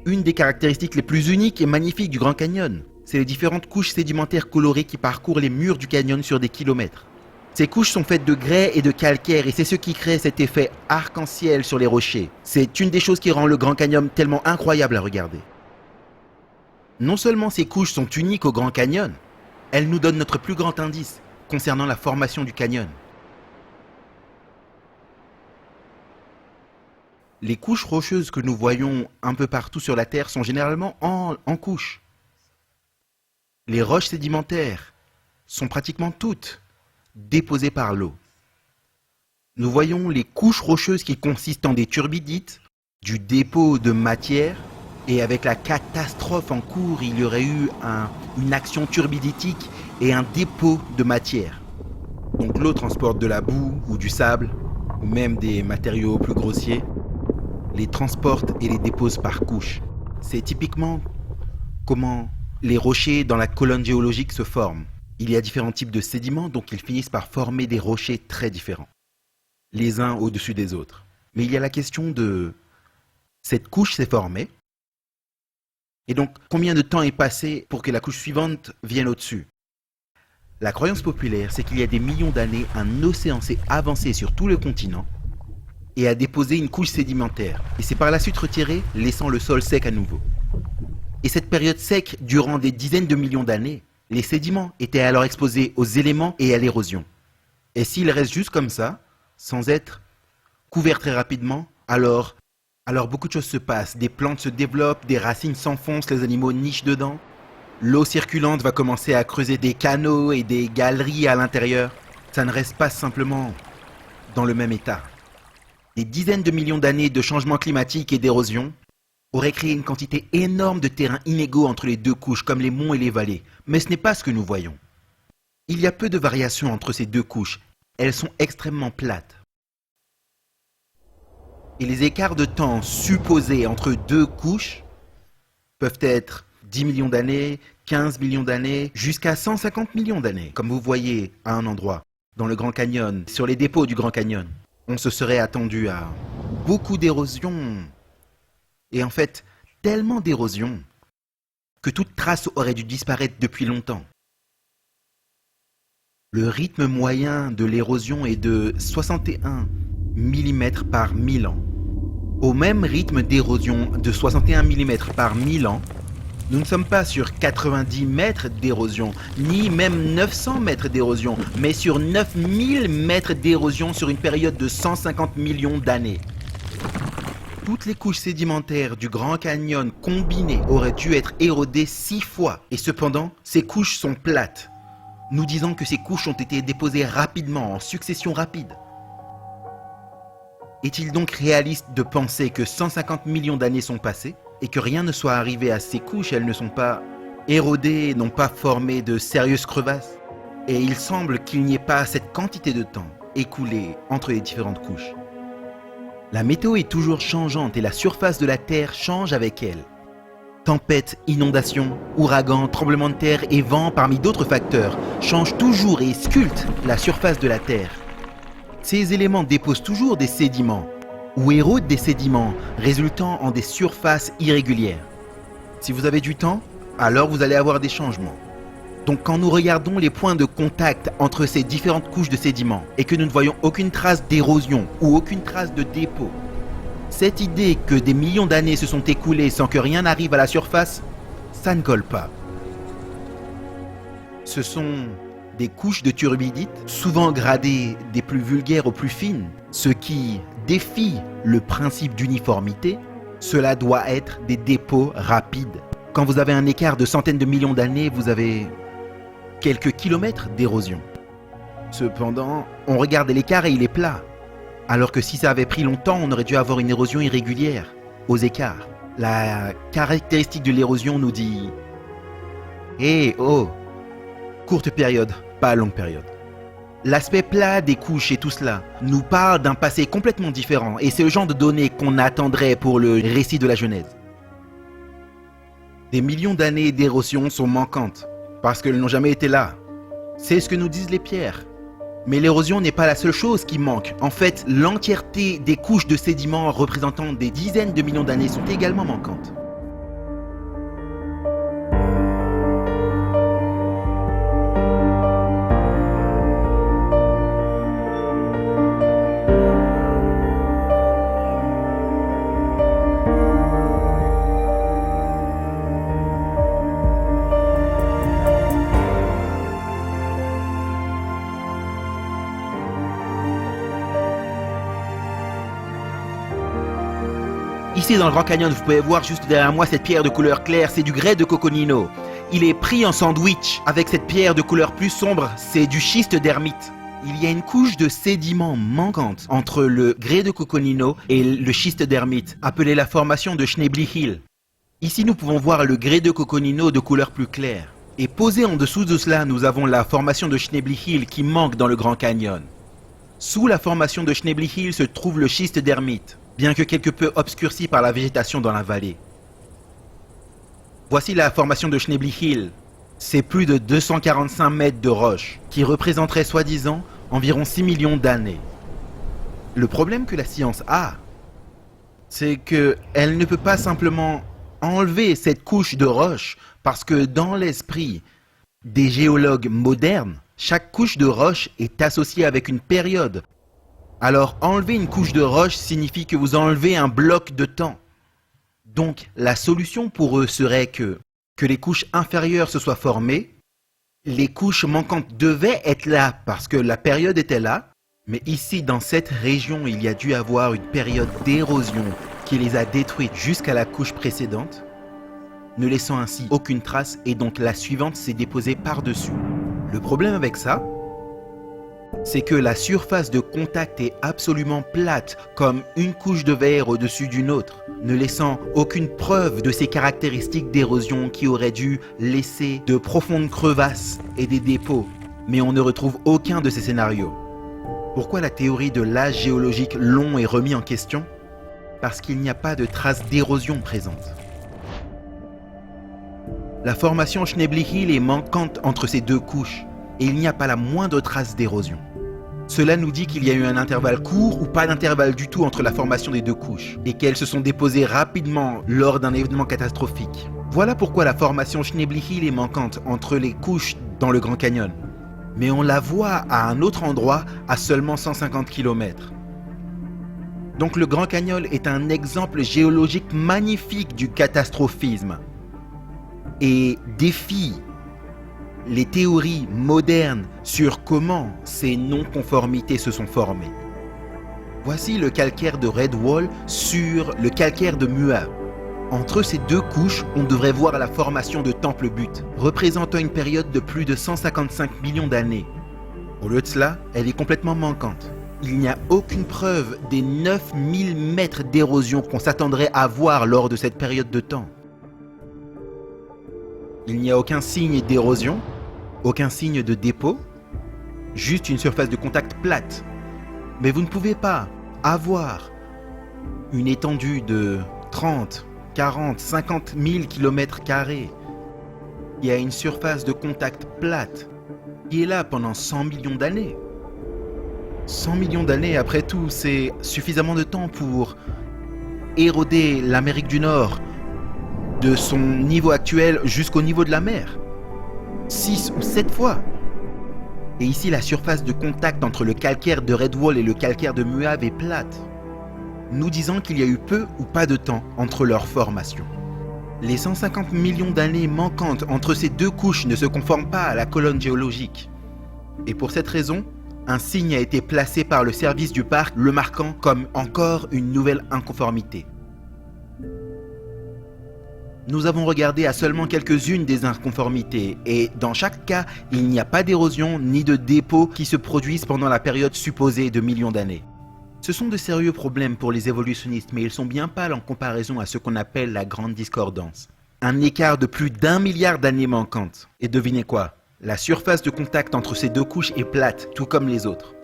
Une des caractéristiques les plus uniques et magnifiques du Grand Canyon, c'est les différentes couches sédimentaires colorées qui parcourent les murs du canyon sur des kilomètres. Ces couches sont faites de grès et de calcaire et c'est ce qui crée cet effet arc-en-ciel sur les rochers. C'est une des choses qui rend le Grand Canyon tellement incroyable à regarder. Non seulement ces couches sont uniques au Grand Canyon, elles nous donnent notre plus grand indice concernant la formation du canyon. Les couches rocheuses que nous voyons un peu partout sur la Terre sont généralement en couches. Les roches sédimentaires sont pratiquement toutes déposées par l'eau. Nous voyons les couches rocheuses qui consistent en des turbidites, du dépôt de matière, et avec la catastrophe en cours, il y aurait eu une action turbiditique et un dépôt de matière. Donc l'eau transporte de la boue ou du sable, ou même des matériaux plus grossiers, les transporte et les dépose par couches. C'est typiquement comment les rochers dans la colonne géologique se forment. Il y a différents types de sédiments, donc ils finissent par former des rochers très différents, les uns au-dessus des autres. Mais il y a la question de cette couche s'est formée, et donc combien de temps est passé pour que la couche suivante vienne au-dessus? La croyance populaire, c'est qu'il y a des millions d'années, un océan s'est avancé sur tout le continent et a déposé une couche sédimentaire. Et c'est par la suite retiré, laissant le sol sec à nouveau. Et cette période sec, durant des dizaines de millions d'années, les sédiments étaient alors exposés aux éléments et à l'érosion. Et s'ils restent juste comme ça, sans être couverts très rapidement, alors beaucoup de choses se passent. Des plantes se développent, des racines s'enfoncent, les animaux nichent dedans. L'eau circulante va commencer à creuser des canaux et des galeries à l'intérieur. Ça ne reste pas simplement dans le même état. Des dizaines de millions d'années de changements climatiques et d'érosion, aurait créé une quantité énorme de terrains inégaux entre les deux couches, comme les monts et les vallées. Mais ce n'est pas ce que nous voyons. Il y a peu de variations entre ces deux couches. Elles sont extrêmement plates. Et les écarts de temps supposés entre deux couches peuvent être 10 millions d'années, 15 millions d'années, jusqu'à 150 millions d'années, comme vous voyez à un endroit, dans le Grand Canyon, sur les dépôts du Grand Canyon. On se serait attendu à beaucoup d'érosion, et en fait, tellement d'érosion, que toute trace aurait dû disparaître depuis longtemps. Le rythme moyen de l'érosion est de 61 mm par 1000 ans. Au même rythme d'érosion de 61 mm par 1000 ans, nous ne sommes pas sur 90 mètres d'érosion, ni même 900 mètres d'érosion, mais sur 9000 mètres d'érosion sur une période de 150 millions d'années. Toutes les couches sédimentaires du Grand Canyon combinées auraient dû être érodées 6 fois, et cependant, ces couches sont plates, nous disant que ces couches ont été déposées rapidement, en succession rapide. Est-il donc réaliste de penser que 150 millions d'années sont passées et que rien ne soit arrivé à ces couches, elles ne sont pas érodées, n'ont pas formé de sérieuses crevasses? Et il semble qu'il n'y ait pas cette quantité de temps écoulé entre les différentes couches. La météo est toujours changeante et la surface de la Terre change avec elle. Tempêtes, inondations, ouragans, tremblements de terre et vents, parmi d'autres facteurs, changent toujours et sculptent la surface de la Terre. Ces éléments déposent toujours des sédiments, ou érodent des sédiments, résultant en des surfaces irrégulières. Si vous avez du temps, alors vous allez avoir des changements. Donc quand nous regardons les points de contact entre ces différentes couches de sédiments, et que nous ne voyons aucune trace d'érosion ou aucune trace de dépôt, cette idée que des millions d'années se sont écoulées sans que rien n'arrive à la surface, ça ne colle pas. Ce sont des couches de turbidite, souvent gradées des plus vulgaires aux plus fines, ce qui défie le principe d'uniformité. Cela doit être des dépôts rapides. Quand vous avez un écart de centaines de millions d'années, vous avez quelques kilomètres d'érosion. Cependant, on regarde l'écart et il est plat. Alors que si ça avait pris longtemps, on aurait dû avoir une érosion irrégulière, aux écarts. La caractéristique de l'érosion nous dit « Eh oh, courte période, pas longue période ». L'aspect plat des couches et tout cela nous parle d'un passé complètement différent et c'est le genre de données qu'on attendrait pour le récit de la Genèse. Des millions d'années d'érosion sont manquantes parce qu'elles n'ont jamais été là. C'est ce que nous disent les pierres. Mais l'érosion n'est pas la seule chose qui manque. En fait, l'entièreté des couches de sédiments représentant des dizaines de millions d'années sont également manquantes. Ici dans le Grand Canyon, vous pouvez voir juste derrière moi cette pierre de couleur claire, c'est du grès de Coconino. Il est pris en sandwich avec cette pierre de couleur plus sombre, c'est du schiste d'hermite. Il y a une couche de sédiments manquante entre le grès de Coconino et le schiste d'hermite, appelée la formation de Schnebly Hill. Ici nous pouvons voir le grès de Coconino de couleur plus claire. Et posé en dessous de cela, nous avons la formation de Schnebly Hill qui manque dans le Grand Canyon. Sous la formation de Schnebly Hill se trouve le schiste d'hermite, bien que quelque peu obscurci par la végétation dans la vallée. Voici la formation de Schnebly Hill. C'est plus de 245 mètres de roche, qui représenterait soi-disant environ 6 millions d'années. Le problème que la science a, c'est qu'elle ne peut pas simplement enlever cette couche de roche, parce que dans l'esprit des géologues modernes, chaque couche de roche est associée avec une période. Alors enlever une couche de roche signifie que vous enlevez un bloc de temps. Donc la solution pour eux serait que les couches inférieures se soient formées, les couches manquantes devaient être là parce que la période était là, mais ici dans cette région il y a dû avoir une période d'érosion qui les a détruites jusqu'à la couche précédente, ne laissant ainsi aucune trace et donc la suivante s'est déposée par-dessus. Le problème avec ça, c'est que la surface de contact est absolument plate, comme une couche de verre au-dessus d'une autre, ne laissant aucune preuve de ces caractéristiques d'érosion qui auraient dû laisser de profondes crevasses et des dépôts. Mais on ne retrouve aucun de ces scénarios. Pourquoi la théorie de l'âge géologique long est remise en question? Parce qu'il n'y a pas de traces d'érosion présentes. La formation Schnebly Hill est manquante entre ces deux couches et il n'y a pas la moindre trace d'érosion. Cela nous dit qu'il y a eu un intervalle court ou pas d'intervalle du tout entre la formation des deux couches et qu'elles se sont déposées rapidement lors d'un événement catastrophique. Voilà pourquoi la formation Schnebly Hill est manquante entre les couches dans le Grand Canyon. Mais on la voit à un autre endroit à seulement 150 km. Donc le Grand Canyon est un exemple géologique magnifique du catastrophisme et défie les théories modernes sur comment ces non-conformités se sont formées. Voici le calcaire de Red Wall sur le calcaire de Muir. Entre ces deux couches, on devrait voir la formation de Temple Butte, représentant une période de plus de 155 millions d'années. Au lieu de cela, elle est complètement manquante. Il n'y a aucune preuve des 9000 mètres d'érosion qu'on s'attendrait à voir lors de cette période de temps. Il n'y a aucun signe d'érosion, aucun signe de dépôt, juste une surface de contact plate. Mais vous ne pouvez pas avoir une étendue de 30, 40, 50 000 km². Il y a une surface de contact plate qui est là pendant 100 millions d'années. 100 millions d'années, après tout, c'est suffisamment de temps pour éroder l'Amérique du Nord de son niveau actuel jusqu'au niveau de la mer. 6 ou 7 fois. Et ici, la surface de contact entre le calcaire de Red Wall et le calcaire de Muave est plate, nous disant qu'il y a eu peu ou pas de temps entre leur formation. Les 150 millions d'années manquantes entre ces deux couches ne se conforment pas à la colonne géologique. Et pour cette raison, un signe a été placé par le service du parc, le marquant comme encore une nouvelle inconformité. Nous avons regardé à seulement quelques-unes des inconformités et dans chaque cas, il n'y a pas d'érosion ni de dépôt qui se produisent pendant la période supposée de millions d'années. Ce sont de sérieux problèmes pour les évolutionnistes, mais ils sont bien pâles en comparaison à ce qu'on appelle la grande discordance. Un écart de plus d'1 milliard d'années manquantes. Et devinez quoi? La surface de contact entre ces deux couches est plate, tout comme les autres.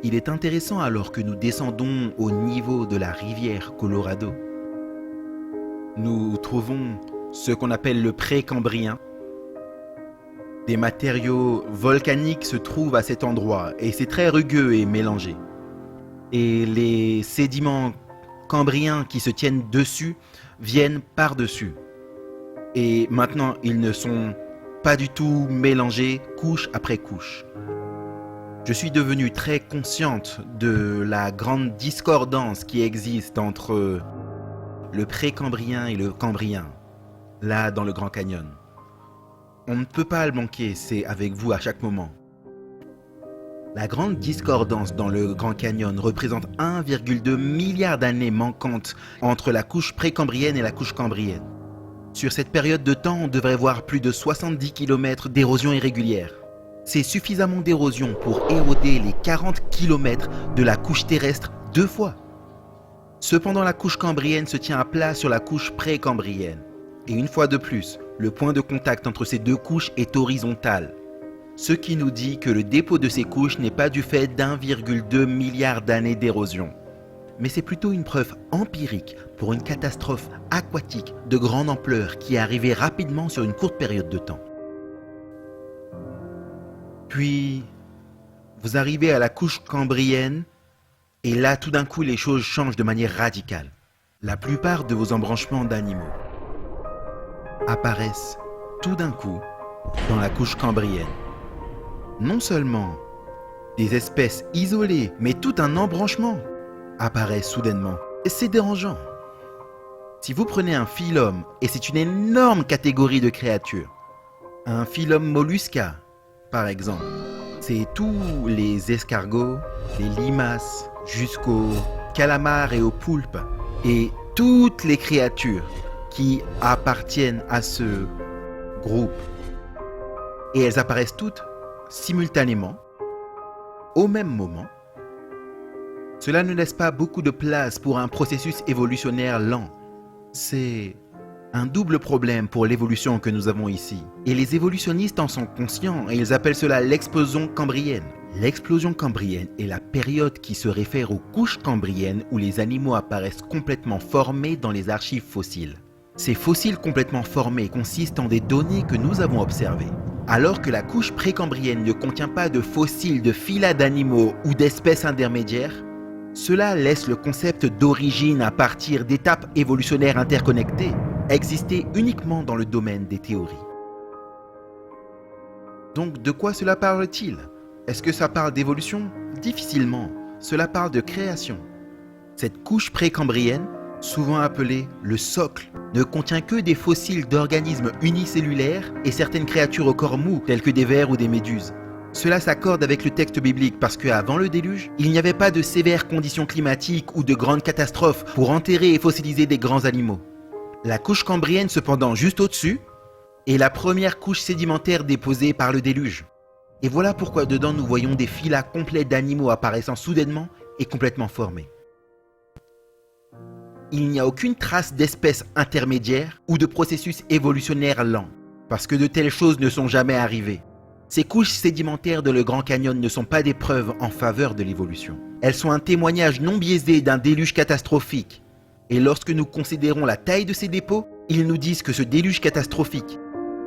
Il est intéressant alors que nous descendons au niveau de la rivière Colorado. Nous trouvons ce qu'on appelle le précambrien. Des matériaux volcaniques se trouvent à cet endroit et c'est très rugueux et mélangé. Et les sédiments cambriens qui se tiennent dessus viennent par-dessus. Et maintenant, ils ne sont pas du tout mélangés couche après couche. Je suis devenue très consciente de la grande discordance qui existe entre le précambrien et le cambrien, là dans le Grand Canyon. On ne peut pas le manquer, c'est avec vous à chaque moment. La grande discordance dans le Grand Canyon représente 1,2 milliard d'années manquantes entre la couche précambrienne et la couche cambrienne. Sur cette période de temps, on devrait voir plus de 70 km d'érosion irrégulière. C'est suffisamment d'érosion pour éroder les 40 km de la couche terrestre 2 fois. Cependant, la couche cambrienne se tient à plat sur la couche précambrienne. Et une fois de plus, le point de contact entre ces deux couches est horizontal. Ce qui nous dit que le dépôt de ces couches n'est pas du fait d'1,2 milliard d'années d'érosion. Mais c'est plutôt une preuve empirique pour une catastrophe aquatique de grande ampleur qui est arrivée rapidement sur une courte période de temps. Puis, vous arrivez à la couche cambrienne, et là, tout d'un coup, les choses changent de manière radicale. La plupart de vos embranchements d'animaux apparaissent tout d'un coup dans la couche cambrienne. Non seulement des espèces isolées, mais tout un embranchement apparaît soudainement. Et c'est dérangeant. Si vous prenez un phylum, et c'est une énorme catégorie de créatures, un phylum mollusca, par exemple, c'est tous les escargots, les limaces, jusqu'aux calamars et aux poulpes, et toutes les créatures qui appartiennent à ce groupe. Et elles apparaissent toutes simultanément, Au même moment, cela ne laisse pas beaucoup de place pour un processus évolutionnaire lent. C'est un double problème pour l'évolution que nous avons ici. Et les évolutionnistes en sont conscients et ils appellent cela l'explosion cambrienne. L'explosion cambrienne est la période qui se réfère aux couches cambriennes où les animaux apparaissent complètement formés dans les archives fossiles. Ces fossiles complètement formés consistent en des données que nous avons observées. Alors que la couche précambrienne ne contient pas de fossiles de phyla d'animaux ou d'espèces intermédiaires, cela laisse le concept d'origine à partir d'étapes évolutionnaires interconnectées exister uniquement dans le domaine des théories. Donc de quoi cela parle-t-il ? Est-ce que ça parle d'évolution ? Difficilement. Cela parle de création. Cette couche précambrienne, souvent appelée le socle, ne contient que des fossiles d'organismes unicellulaires et certaines créatures au corps mou, telles que des vers ou des méduses. Cela s'accorde avec le texte biblique parce qu'avant le déluge, il n'y avait pas de sévères conditions climatiques ou de grandes catastrophes pour enterrer et fossiliser des grands animaux. La couche cambrienne, cependant, juste au-dessus, est la première couche sédimentaire déposée par le déluge. Et voilà pourquoi dedans nous voyons des phylas complets d'animaux apparaissant soudainement et complètement formés. Il n'y a aucune trace d'espèces intermédiaires ou de processus évolutionnaire lent, parce que de telles choses ne sont jamais arrivées. Ces couches sédimentaires de le Grand Canyon ne sont pas des preuves en faveur de l'évolution. Elles sont un témoignage non biaisé d'un déluge catastrophique. Et lorsque nous considérons la taille de ces dépôts, ils nous disent que ce déluge catastrophique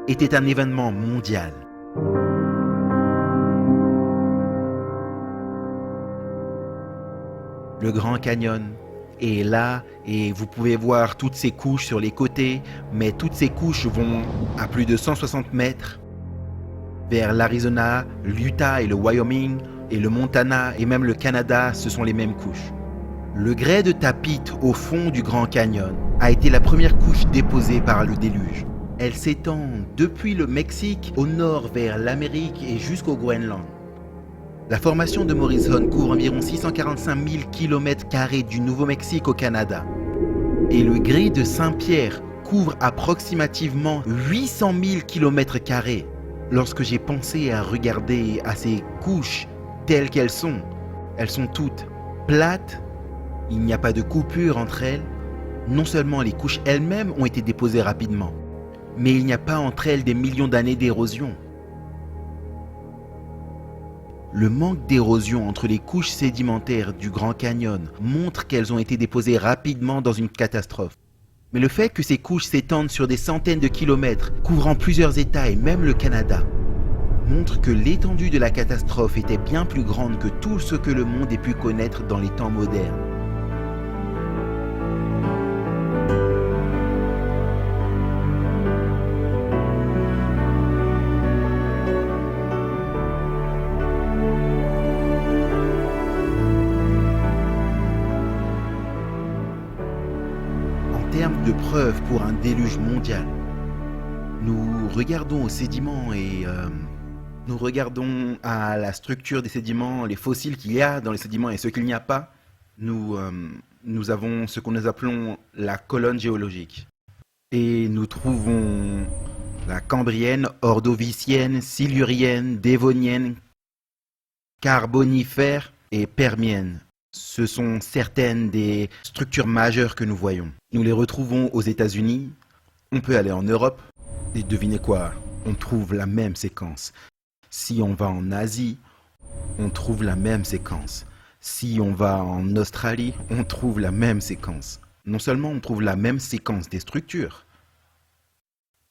était un événement mondial. Le Grand Canyon est là et vous pouvez voir toutes ces couches sur les côtés, mais toutes ces couches vont à plus de 160 mètres vers l'Arizona, l'Utah et le Wyoming, et le Montana et même le Canada, ce sont les mêmes couches. Le grès de tapite au fond du Grand Canyon a été la première couche déposée par le déluge. Elle s'étend depuis le Mexique au nord vers l'Amérique et jusqu'au Groenland. La formation de Morrison couvre environ 645 000 km² du Nouveau-Mexique au Canada. Et le grès de Saint-Pierre couvre approximativement 800 000 km². Lorsque j'ai pensé à regarder à ces couches telles qu'elles sont toutes plates, il n'y a pas de coupure entre elles. Non seulement les couches elles-mêmes ont été déposées rapidement, mais il n'y a pas entre elles des millions d'années d'érosion. Le manque d'érosion entre les couches sédimentaires du Grand Canyon montre qu'elles ont été déposées rapidement dans une catastrophe. Mais le fait que ces couches s'étendent sur des centaines de kilomètres, couvrant plusieurs États et même le Canada, montre que l'étendue de la catastrophe était bien plus grande que tout ce que le monde ait pu connaître dans les temps modernes. En termes de preuves pour un déluge mondial, nous regardons aux sédiments et nous regardons à la structure des sédiments, les fossiles qu'il y a dans les sédiments et ceux qu'il n'y a pas. Nous avons ce que nous appelons la colonne géologique. Et nous trouvons la cambrienne, ordovicienne, silurienne, dévonienne, carbonifère et permienne. Ce sont certaines des structures majeures que nous voyons. Nous les retrouvons aux États-Unis, on peut aller en Europe, et devinez quoi, on trouve la même séquence. Si on va en Asie, on trouve la même séquence. Si on va en Australie, on trouve la même séquence. Non seulement on trouve la même séquence des structures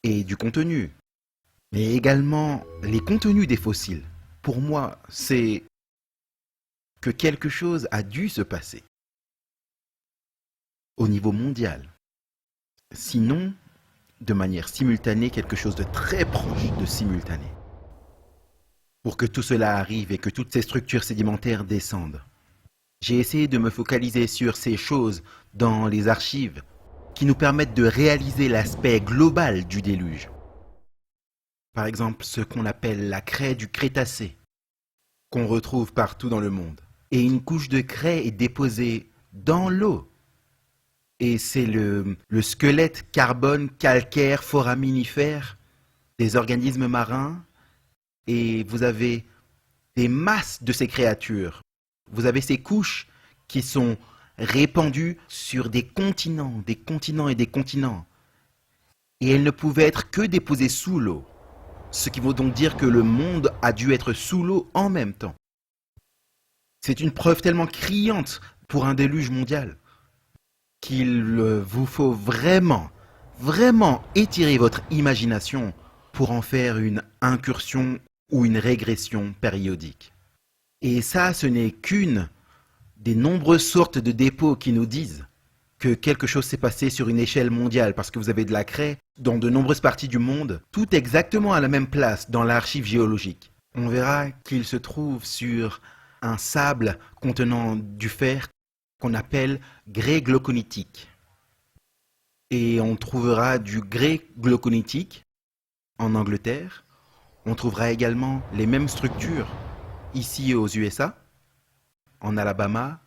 et du contenu, mais également les contenus des fossiles. Pour moi, c'est que quelque chose a dû se passer au niveau mondial. Sinon, de manière simultanée, quelque chose de très proche de simultané. Pour que tout cela arrive et que toutes ces structures sédimentaires descendent. J'ai essayé de me focaliser sur ces choses dans les archives qui nous permettent de réaliser l'aspect global du déluge. Par exemple, ce qu'on appelle la craie du Crétacé, qu'on retrouve partout dans le monde. Et une couche de craie est déposée dans l'eau. Et c'est le squelette carbone calcaire foraminifère des organismes marins. Et vous avez des masses de ces créatures. Vous avez ces couches qui sont répandues sur des continents et des continents. Et elles ne pouvaient être que déposées sous l'eau. Ce qui veut donc dire que le monde a dû être sous l'eau en même temps. C'est une preuve tellement criante pour un déluge mondial qu'il vous faut vraiment étirer votre imagination pour en faire une incursion ou une régression périodique. Et ça, ce n'est qu'une des nombreuses sortes de dépôts qui nous disent que quelque chose s'est passé sur une échelle mondiale, parce que vous avez de la craie dans de nombreuses parties du monde, tout exactement à la même place dans l'archive géologique. On verra qu'il se trouve sur un sable contenant du fer qu'on appelle grès glauconitique. Et on trouvera du grès glauconitique en Angleterre. On trouvera également les mêmes structures ici aux USA, en Alabama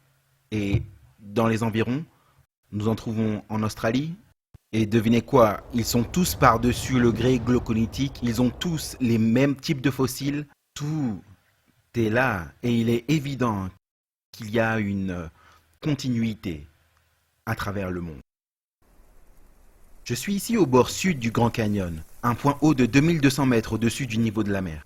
et dans les environs. Nous en trouvons en Australie. Et devinez quoi, ils sont tous par-dessus le grès glauconitique. Ils ont tous les mêmes types de fossiles. Tout est là et il est évident qu'il y a une continuité à travers le monde. Je suis ici au bord sud du Grand Canyon, un point haut de 2200 mètres au-dessus du niveau de la mer.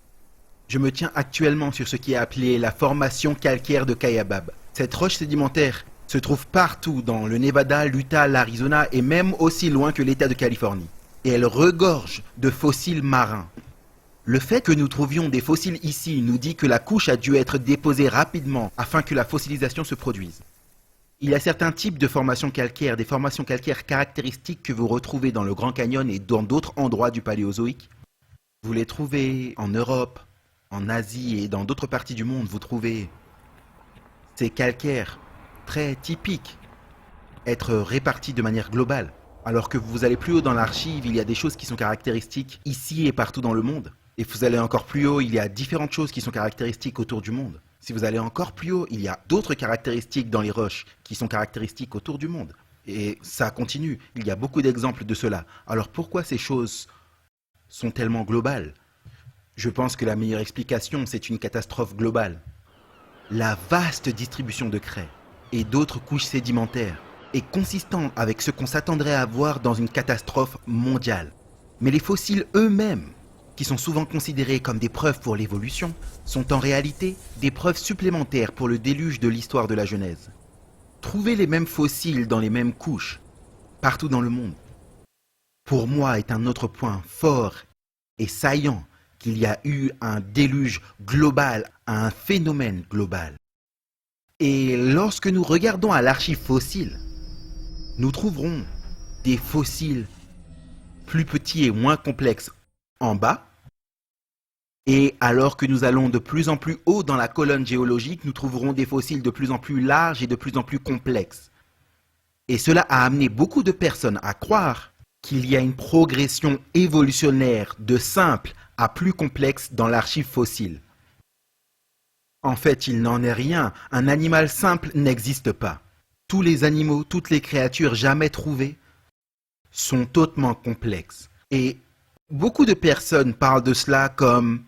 Je me tiens actuellement sur ce qui est appelé la formation calcaire de Kaibab. Cette roche sédimentaire se trouve partout dans le Nevada, l'Utah, l'Arizona et même aussi loin que l'État de Californie. Et elle regorge de fossiles marins. Le fait que nous trouvions des fossiles ici nous dit que la couche a dû être déposée rapidement afin que la fossilisation se produise. Il y a certains types de formations calcaires, des formations calcaires caractéristiques que vous retrouvez dans le Grand Canyon et dans d'autres endroits du Paléozoïque. Vous les trouvez en Europe, en Asie et dans d'autres parties du monde. Vous trouvez ces calcaires très typiques être répartis de manière globale. Alors que vous allez plus haut dans l'archive, il y a des choses qui sont caractéristiques ici et partout dans le monde. Et vous allez encore plus haut, il y a différentes choses qui sont caractéristiques autour du monde. Si vous allez encore plus haut, il y a d'autres caractéristiques dans les roches qui sont caractéristiques autour du monde. Et ça continue, il y a beaucoup d'exemples de cela. Alors pourquoi ces choses sont tellement globales? Je pense que la meilleure explication, c'est une catastrophe globale. La vaste distribution de craie et d'autres couches sédimentaires est consistant avec ce qu'on s'attendrait à voir dans une catastrophe mondiale. Mais les fossiles eux-mêmes, qui sont souvent considérés comme des preuves pour l'évolution, sont en réalité des preuves supplémentaires pour le déluge de l'histoire de la Genèse. Trouver les mêmes fossiles dans les mêmes couches, partout dans le monde, pour moi est un autre point fort et saillant qu'il y a eu un déluge global, un phénomène global. Et lorsque nous regardons à l'archive fossile, nous trouverons des fossiles plus petits et moins complexes en bas. Et alors que nous allons de plus en plus haut dans la colonne géologique, nous trouverons des fossiles de plus en plus larges et de plus en plus complexes. Et cela a amené beaucoup de personnes à croire qu'il y a une progression évolutionnaire de simple à plus complexe dans l'archive fossile. En fait, il n'en est rien. Un animal simple n'existe pas. Tous les animaux, toutes les créatures jamais trouvées sont hautement complexes. Et beaucoup de personnes parlent de cela comme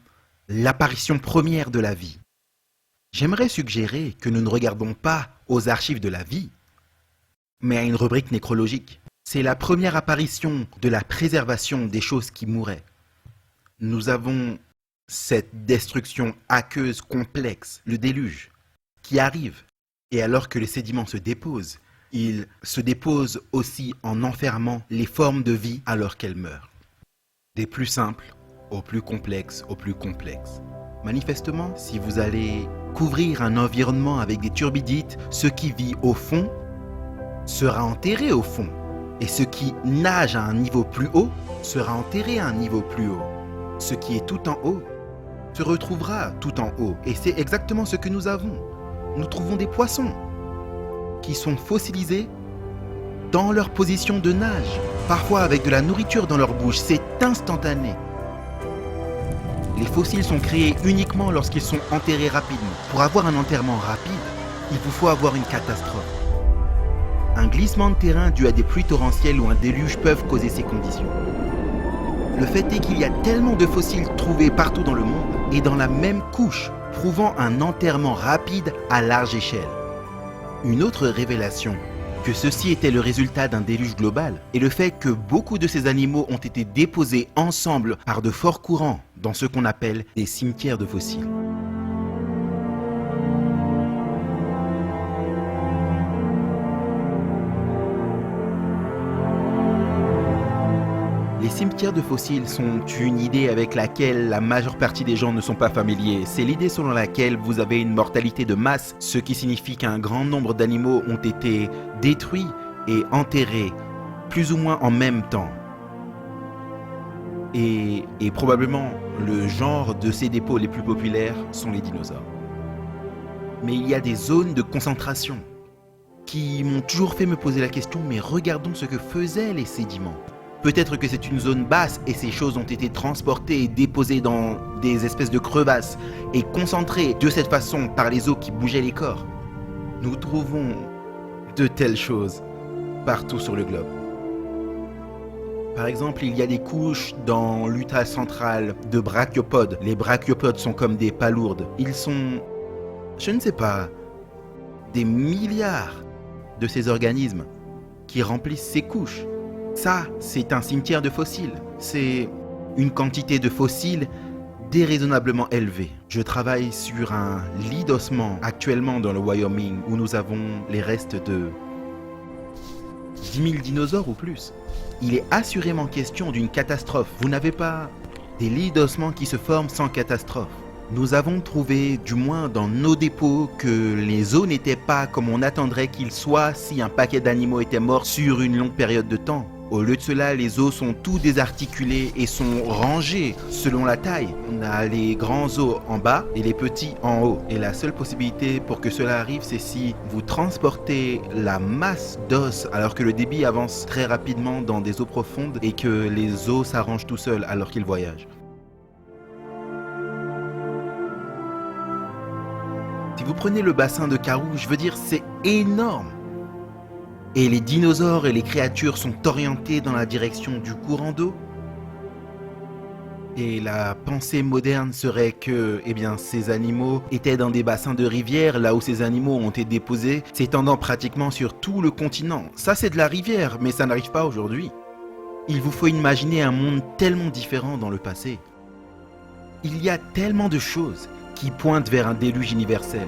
l'apparition première de la vie. J'aimerais suggérer que nous ne regardons pas aux archives de la vie, mais à une rubrique nécrologique. C'est la première apparition de la préservation des choses qui mouraient. Nous avons cette destruction aqueuse complexe, le déluge, qui arrive. Et alors que les sédiments se déposent, ils se déposent aussi en enfermant les formes de vie alors qu'elles meurent. Des plus simples aux plus complexes, Manifestement, si vous allez couvrir un environnement avec des turbidites, ce qui vit au fond sera enterré au fond. Et ce qui nage à un niveau plus haut sera enterré à un niveau plus haut. Ce qui est tout en haut se retrouvera tout en haut. Et c'est exactement ce que nous avons. Nous trouvons des poissons qui sont fossilisés dans leur position de nage, parfois avec de la nourriture dans leur bouche. C'est instantané. Les fossiles sont créés uniquement lorsqu'ils sont enterrés rapidement. Pour avoir un enterrement rapide, il vous faut avoir une catastrophe. Un glissement de terrain dû à des pluies torrentielles ou un déluge peuvent causer ces conditions. Le fait est qu'il y a tellement de fossiles trouvés partout dans le monde et dans la même couche prouvant un enterrement rapide à large échelle. Une autre révélation, que ceci était le résultat d'un déluge global, est le fait que beaucoup de ces animaux ont été déposés ensemble par de forts courants dans ce qu'on appelle des cimetières de fossiles. Les cimetières de fossiles sont une idée avec laquelle la majeure partie des gens ne sont pas familiers. C'est l'idée selon laquelle vous avez une mortalité de masse, ce qui signifie qu'un grand nombre d'animaux ont été détruits et enterrés, plus ou moins en même temps. Et probablement, le genre de ces dépôts les plus populaires sont les dinosaures. Mais il y a des zones de concentration qui m'ont toujours fait me poser la question, mais regardons ce que faisaient les sédiments. Peut-être que c'est une zone basse et ces choses ont été transportées et déposées dans des espèces de crevasses et concentrées de cette façon par les eaux qui bougeaient les corps. Nous trouvons de telles choses partout sur le globe. Par exemple, il y a des couches dans l'Utah central de brachiopodes. Les brachiopodes sont comme des palourdes. Ils sont, je ne sais pas, des milliards de ces organismes qui remplissent ces couches. Ça, c'est un cimetière de fossiles. C'est une quantité de fossiles déraisonnablement élevée. Je travaille sur un lit d'ossements actuellement dans le Wyoming où nous avons les restes de 10 000 dinosaures ou plus. Il est assurément question d'une catastrophe. Vous n'avez pas des lits d'ossements qui se forment sans catastrophe. Nous avons trouvé, du moins dans nos dépôts, que les os n'étaient pas comme on attendrait qu'ils soient si un paquet d'animaux était mort sur une longue période de temps. Au lieu de cela, les os sont tout désarticulés et sont rangés selon la taille. On a les grands os en bas et les petits en haut. Et la seule possibilité pour que cela arrive, c'est si vous transportez la masse d'os alors que le débit avance très rapidement dans des eaux profondes et que les os s'arrangent tout seuls alors qu'ils voyagent. Si vous prenez le bassin de Karoo, je veux dire, c'est énorme. Et les dinosaures et les créatures sont orientés dans la direction du courant d'eau. Et la pensée moderne serait que, ces animaux étaient dans des bassins de rivière, là où ces animaux ont été déposés, s'étendant pratiquement sur tout le continent. Ça, c'est de la rivière, mais ça n'arrive pas aujourd'hui. Il vous faut imaginer un monde tellement différent dans le passé. Il y a tellement de choses qui pointent vers un déluge universel.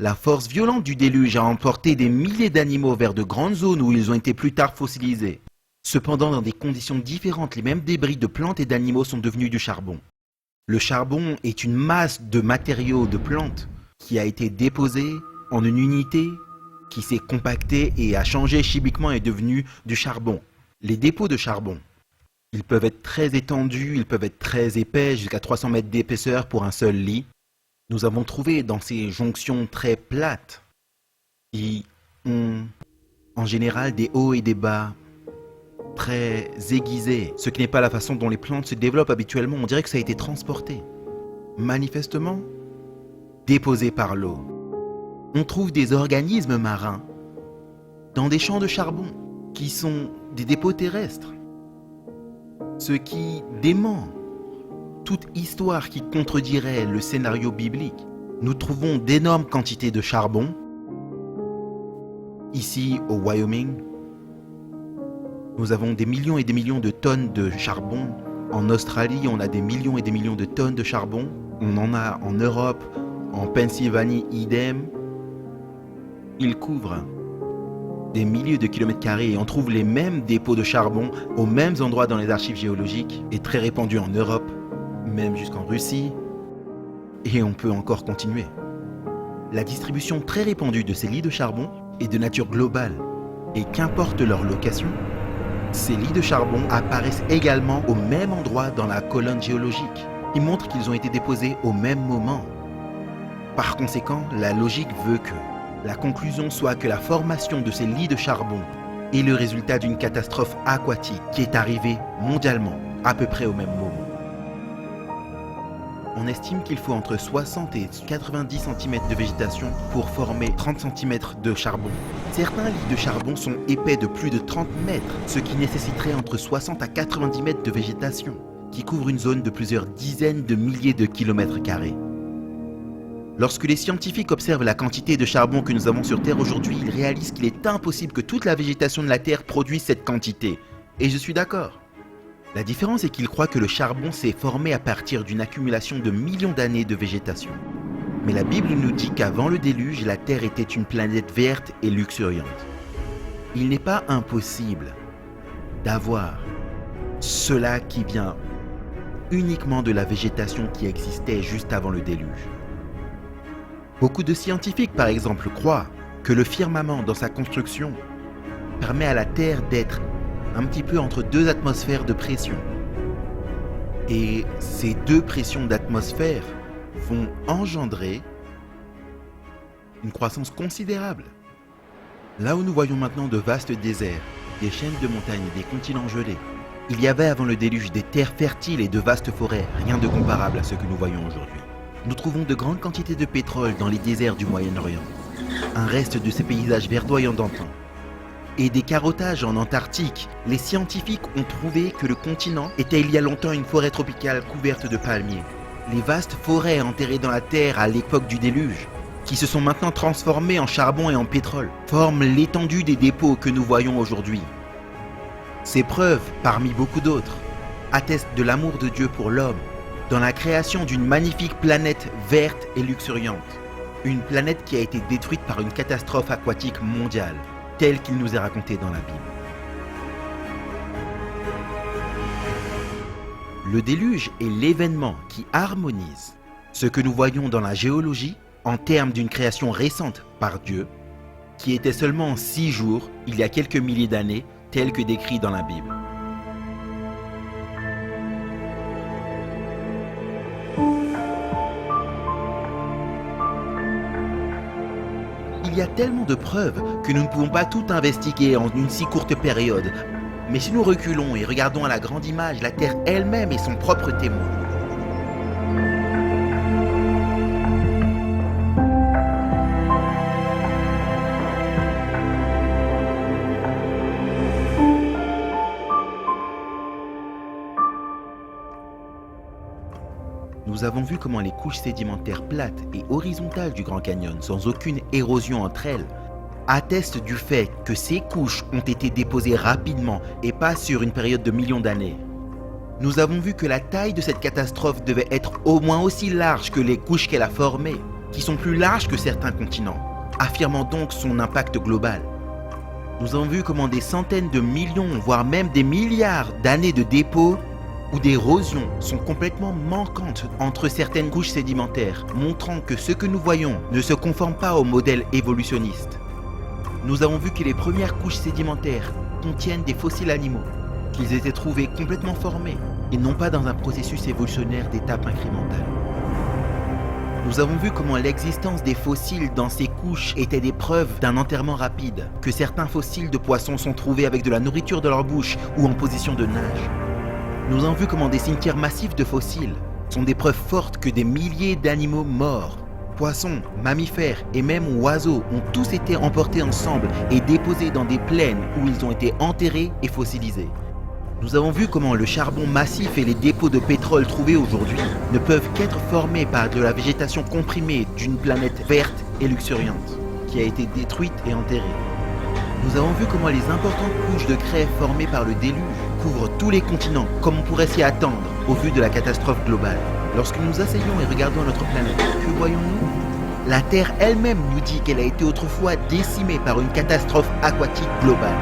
La force violente du déluge a emporté des milliers d'animaux vers de grandes zones où ils ont été plus tard fossilisés. Cependant, dans des conditions différentes, les mêmes débris de plantes et d'animaux sont devenus du charbon. Le charbon est une masse de matériaux de plantes qui a été déposée en une unité qui s'est compactée et a changé chimiquement et est devenue du charbon. Les dépôts de charbon, ils peuvent être très étendus, ils peuvent être très épais, jusqu'à 300 mètres d'épaisseur pour un seul lit. Nous avons trouvé dans ces jonctions très plates, qui ont en général des hauts et des bas très aiguisés, ce qui n'est pas la façon dont les plantes se développent habituellement. On dirait que ça a été transporté, manifestement déposé par l'eau. On trouve des organismes marins dans des champs de charbon qui sont des dépôts terrestres, ce qui dément toute histoire qui contredirait le scénario biblique. Nous trouvons d'énormes quantités de charbon ici au Wyoming. Nous avons des millions et des millions de tonnes de charbon. En Australie, on a des millions et des millions de tonnes de charbon. On en a en Europe, en Pennsylvanie, idem. Il couvre des milliers de kilomètres carrés et on trouve les mêmes dépôts de charbon aux mêmes endroits dans les archives géologiques et très répandus en Europe, même jusqu'en Russie, et on peut encore continuer. La distribution très répandue de ces lits de charbon est de nature globale, et qu'importe leur location, ces lits de charbon apparaissent également au même endroit dans la colonne géologique, qui montre qu'ils ont été déposés au même moment. Par conséquent, la logique veut que la conclusion soit que la formation de ces lits de charbon est le résultat d'une catastrophe aquatique qui est arrivée mondialement à peu près au même moment. On estime qu'il faut entre 60 et 90 cm de végétation pour former 30 cm de charbon. Certains lits de charbon sont épais de plus de 30 mètres, ce qui nécessiterait entre 60 à 90 mètres de végétation, qui couvre une zone de plusieurs dizaines de milliers de kilomètres carrés. Lorsque les scientifiques observent la quantité de charbon que nous avons sur Terre aujourd'hui, ils réalisent qu'il est impossible que toute la végétation de la Terre produise cette quantité. Et je suis d'accord. La différence est qu'ils croient que le charbon s'est formé à partir d'une accumulation de millions d'années de végétation. Mais la Bible nous dit qu'avant le déluge, la Terre était une planète verte et luxuriante. Il n'est pas impossible d'avoir cela qui vient uniquement de la végétation qui existait juste avant le déluge. Beaucoup de scientifiques, par exemple, croient que le firmament dans sa construction permet à la Terre d'être un petit peu entre deux atmosphères de pression. Et ces deux pressions d'atmosphère vont engendrer une croissance considérable. Là où nous voyons maintenant de vastes déserts, des chaînes de montagnes et des continents gelés, il y avait avant le déluge des terres fertiles et de vastes forêts, rien de comparable à ce que nous voyons aujourd'hui. Nous trouvons de grandes quantités de pétrole dans les déserts du Moyen-Orient, un reste de ces paysages verdoyants d'antan. Et des carottages en Antarctique, les scientifiques ont trouvé que le continent était il y a longtemps une forêt tropicale couverte de palmiers. Les vastes forêts enterrées dans la terre à l'époque du déluge, qui se sont maintenant transformées en charbon et en pétrole, forment l'étendue des dépôts que nous voyons aujourd'hui. Ces preuves, parmi beaucoup d'autres, attestent de l'amour de Dieu pour l'homme, dans la création d'une magnifique planète verte et luxuriante. Une planète qui a été détruite par une catastrophe aquatique mondiale, telle qu'il nous est raconté dans la Bible. Le déluge est l'événement qui harmonise ce que nous voyons dans la géologie en termes d'une création récente par Dieu, qui était seulement en 6 jours, il y a quelques milliers d'années, tel que décrit dans la Bible. Il y a tellement de preuves que nous ne pouvons pas tout investiguer en une si courte période. Mais si nous reculons et regardons à la grande image, la Terre elle-même est son propre témoin. Nous avons vu comment les couches sédimentaires plates et horizontales du Grand Canyon, sans aucune érosion entre elles, attestent du fait que ces couches ont été déposées rapidement et pas sur une période de millions d'années. Nous avons vu que la taille de cette catastrophe devait être au moins aussi large que les couches qu'elle a formées, qui sont plus larges que certains continents, affirmant donc son impact global. Nous avons vu comment des centaines de millions, voire même des milliards d'années de dépôts ou d'érosion sont complètement manquantes entre certaines couches sédimentaires, montrant que ce que nous voyons ne se conforme pas au modèle évolutionniste. Nous avons vu que les premières couches sédimentaires contiennent des fossiles animaux, qu'ils étaient trouvés complètement formés et non pas dans un processus évolutionnaire d'étape incrémentale. Nous avons vu comment l'existence des fossiles dans ces couches était des preuves d'un enterrement rapide, que certains fossiles de poissons sont trouvés avec de la nourriture dans leur bouche ou en position de nage. Nous avons vu comment des cimetières massifs de fossiles sont des preuves fortes que des milliers d'animaux morts, poissons, mammifères et même oiseaux ont tous été emportés ensemble et déposés dans des plaines où ils ont été enterrés et fossilisés. Nous avons vu comment le charbon massif et les dépôts de pétrole trouvés aujourd'hui ne peuvent qu'être formés par de la végétation comprimée d'une planète verte et luxuriante, qui a été détruite et enterrée. Nous avons vu comment les importantes couches de craie formées par le déluge couvrent tous les continents, comme on pourrait s'y attendre au vu de la catastrophe globale. Lorsque nous asseyons et regardons notre planète, que voyons-nous ? La Terre elle-même nous dit qu'elle a été autrefois décimée par une catastrophe aquatique globale.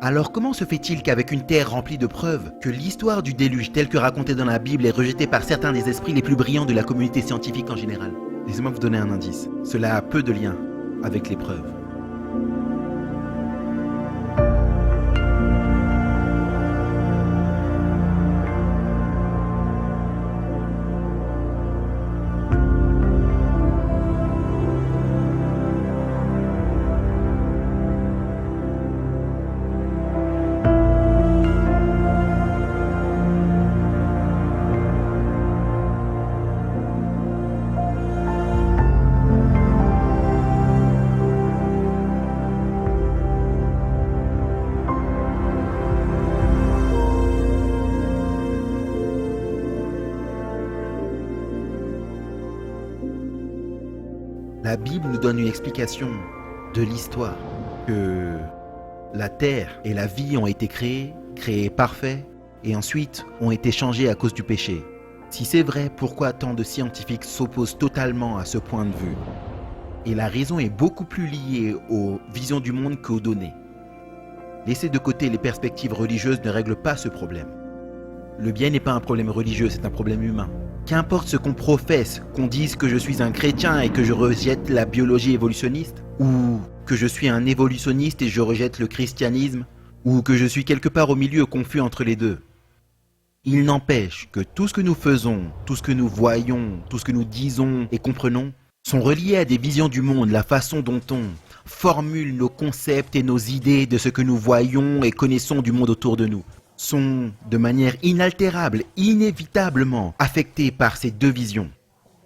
Alors comment se fait-il qu'avec une terre remplie de preuves, que l'histoire du déluge telle que racontée dans la Bible est rejetée par certains des esprits les plus brillants de la communauté scientifique en général? Laissez-moi vous donner un indice. Cela a peu de lien avec les preuves. La Bible nous donne une explication de l'histoire, que la terre et la vie ont été créées parfaits, et ensuite ont été changées à cause du péché. Si c'est vrai, pourquoi tant de scientifiques s'opposent totalement à ce point de vue? Et la raison est beaucoup plus liée aux visions du monde qu'aux données. Laisser de côté les perspectives religieuses ne règle pas ce problème. Le bien n'est pas un problème religieux, c'est un problème humain. Qu'importe ce qu'on professe, qu'on dise que je suis un chrétien et que je rejette la biologie évolutionniste, ou que je suis un évolutionniste et je rejette le christianisme, ou que je suis quelque part au milieu confus entre les deux. Il n'empêche que tout ce que nous faisons, tout ce que nous voyons, tout ce que nous disons et comprenons, sont reliés à des visions du monde, la façon dont on formule nos concepts et nos idées de ce que nous voyons et connaissons du monde autour de nous, sont de manière inaltérable, inévitablement affectés par ces deux visions.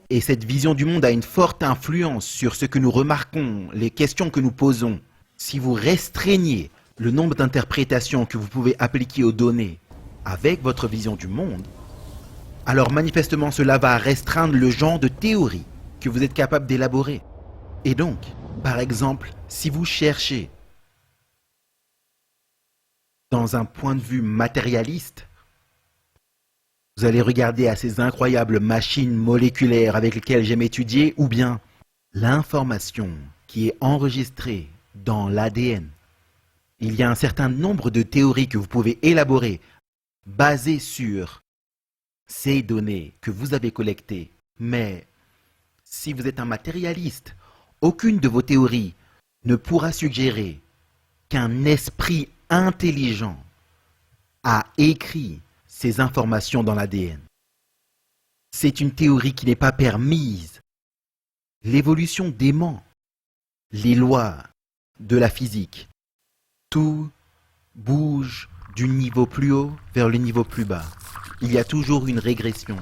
Et cette vision du monde a une forte influence sur ce que nous remarquons, les questions que nous posons. Si vous restreignez le nombre d'interprétations que vous pouvez appliquer aux données avec votre vision du monde, alors manifestement cela va restreindre le genre de théorie que vous êtes capable d'élaborer. Et donc, par exemple, si vous cherchez dans un point de vue matérialiste, vous allez regarder à ces incroyables machines moléculaires avec lesquelles j'aime étudier, ou bien l'information qui est enregistrée dans l'ADN. Il y a un certain nombre de théories que vous pouvez élaborer basées sur ces données que vous avez collectées. Mais si vous êtes un matérialiste, aucune de vos théories ne pourra suggérer qu'un esprit intelligent a écrit ces informations dans l'ADN. C'est une théorie qui n'est pas permise. L'évolution dément les lois de la physique. Tout bouge du niveau plus haut vers le niveau plus bas. Il y a toujours une régression.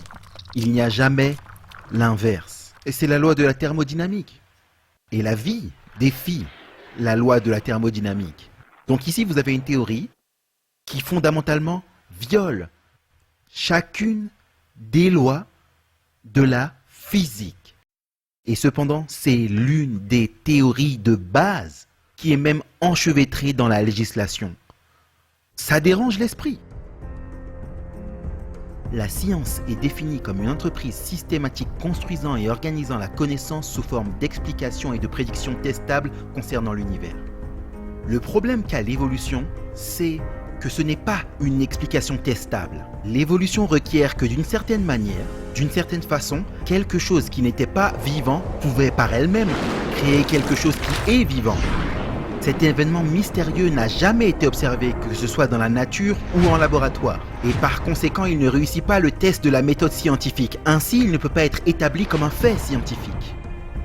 Il n'y a jamais l'inverse. Et c'est la loi de la thermodynamique. Et la vie défie la loi de la thermodynamique. Donc ici, vous avez une théorie qui fondamentalement viole chacune des lois de la physique. Et cependant, c'est l'une des théories de base qui est même enchevêtrée dans la législation. Ça dérange l'esprit. La science est définie comme une entreprise systématique construisant et organisant la connaissance sous forme d'explications et de prédictions testables concernant l'univers. Le problème qu'a l'évolution, c'est que ce n'est pas une explication testable. L'évolution requiert que d'une certaine manière, d'une certaine façon, quelque chose qui n'était pas vivant pouvait par elle-même créer quelque chose qui est vivant. Cet événement mystérieux n'a jamais été observé, que ce soit dans la nature ou en laboratoire. Et par conséquent, il ne réussit pas le test de la méthode scientifique. Ainsi, il ne peut pas être établi comme un fait scientifique.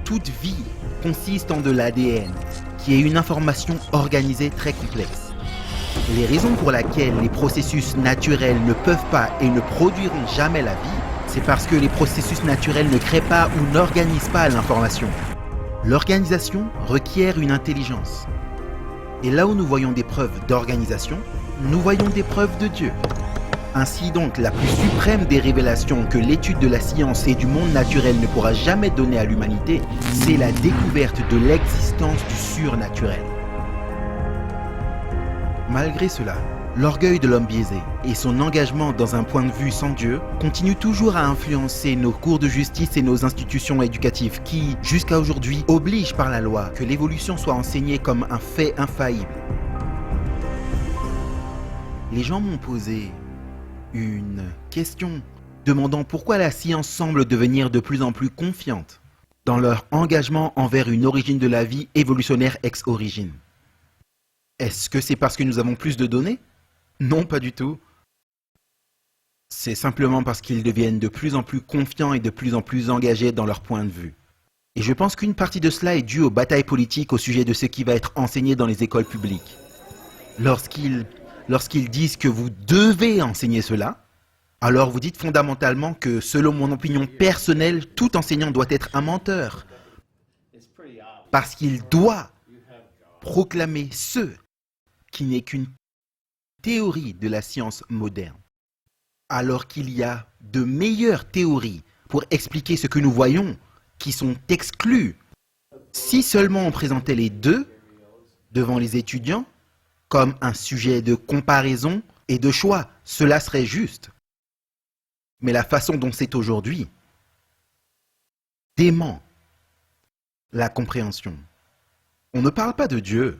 Toute vie consiste en de l'ADN, qui est une information organisée très complexe. Les raisons pour lesquelles les processus naturels ne peuvent pas et ne produiront jamais la vie, c'est parce que les processus naturels ne créent pas ou n'organisent pas l'information. L'organisation requiert une intelligence. Et là où nous voyons des preuves d'organisation, nous voyons des preuves de Dieu. Ainsi donc, la plus suprême des révélations que l'étude de la science et du monde naturel ne pourra jamais donner à l'humanité, c'est la découverte de l'existence du surnaturel. Malgré cela, l'orgueil de l'homme biaisé et son engagement dans un point de vue sans Dieu continuent toujours à influencer nos cours de justice et nos institutions éducatives qui, jusqu'à aujourd'hui, obligent par la loi que l'évolution soit enseignée comme un fait infaillible. les gens m'ont posé une question demandant pourquoi la science semble devenir de plus en plus confiante dans leur engagement envers une origine de la vie évolutionnaire ex origine. Est-ce que c'est parce que nous avons plus de données? Non, pas du tout. C'est simplement parce qu'ils deviennent de plus en plus confiants et de plus en plus engagés dans leur point de vue. Et je pense qu'une partie de cela est due aux batailles politiques au sujet de ce qui va être enseigné dans les écoles publiques. Lorsqu'ils disent que vous devez enseigner cela, alors vous dites fondamentalement que, selon mon opinion personnelle, tout enseignant doit être un menteur. Parce qu'il doit proclamer ce qui n'est qu'une théorie de la science moderne. Alors qu'il y a de meilleures théories pour expliquer ce que nous voyons qui sont exclues. Si seulement on présentait les deux devant les étudiants comme un sujet de comparaison et de choix, cela serait juste. Mais la façon dont c'est aujourd'hui dément la compréhension. On ne parle pas de Dieu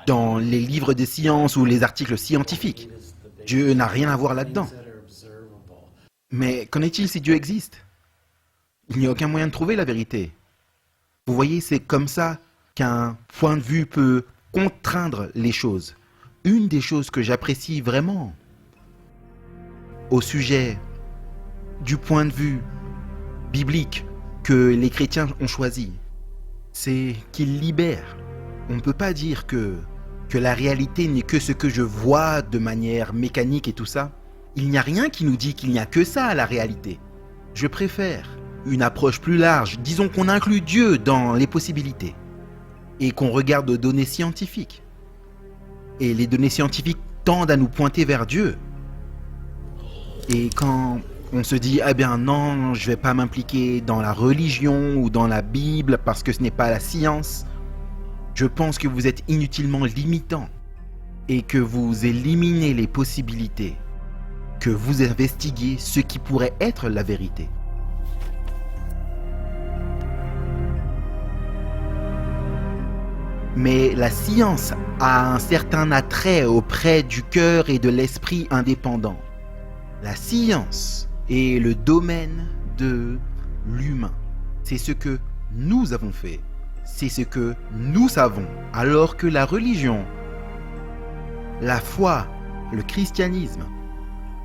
dans les livres des sciences ou les articles scientifiques. Dieu n'a rien à voir là-dedans. Mais qu'en est-il si Dieu existe? Il n'y a aucun moyen de trouver la vérité. Vous voyez, c'est comme ça qu'un point de vue peut contraindre les choses. Une des choses que j'apprécie vraiment au sujet du point de vue biblique que les chrétiens ont choisi, c'est qu'il libère. On ne peut pas dire que la réalité n'est que ce que je vois de manière mécanique et tout ça. Il n'y a rien qui nous dit qu'il n'y a que ça à la réalité. Je préfère une approche plus large, disons qu'on inclut Dieu dans les possibilités et qu'on regarde aux données scientifiques. Et les données scientifiques tendent à nous pointer vers Dieu. Et quand on se dit « Eh bien non, je ne vais pas m'impliquer dans la religion ou dans la Bible parce que ce n'est pas la science », je pense que vous êtes inutilement limitant et que vous éliminez les possibilités, que vous investiguez ce qui pourrait être la vérité. Mais la science a un certain attrait auprès du cœur et de l'esprit indépendant. La science est le domaine de l'humain. C'est ce que nous avons fait. C'est ce que nous savons. Alors que la religion, la foi, le christianisme,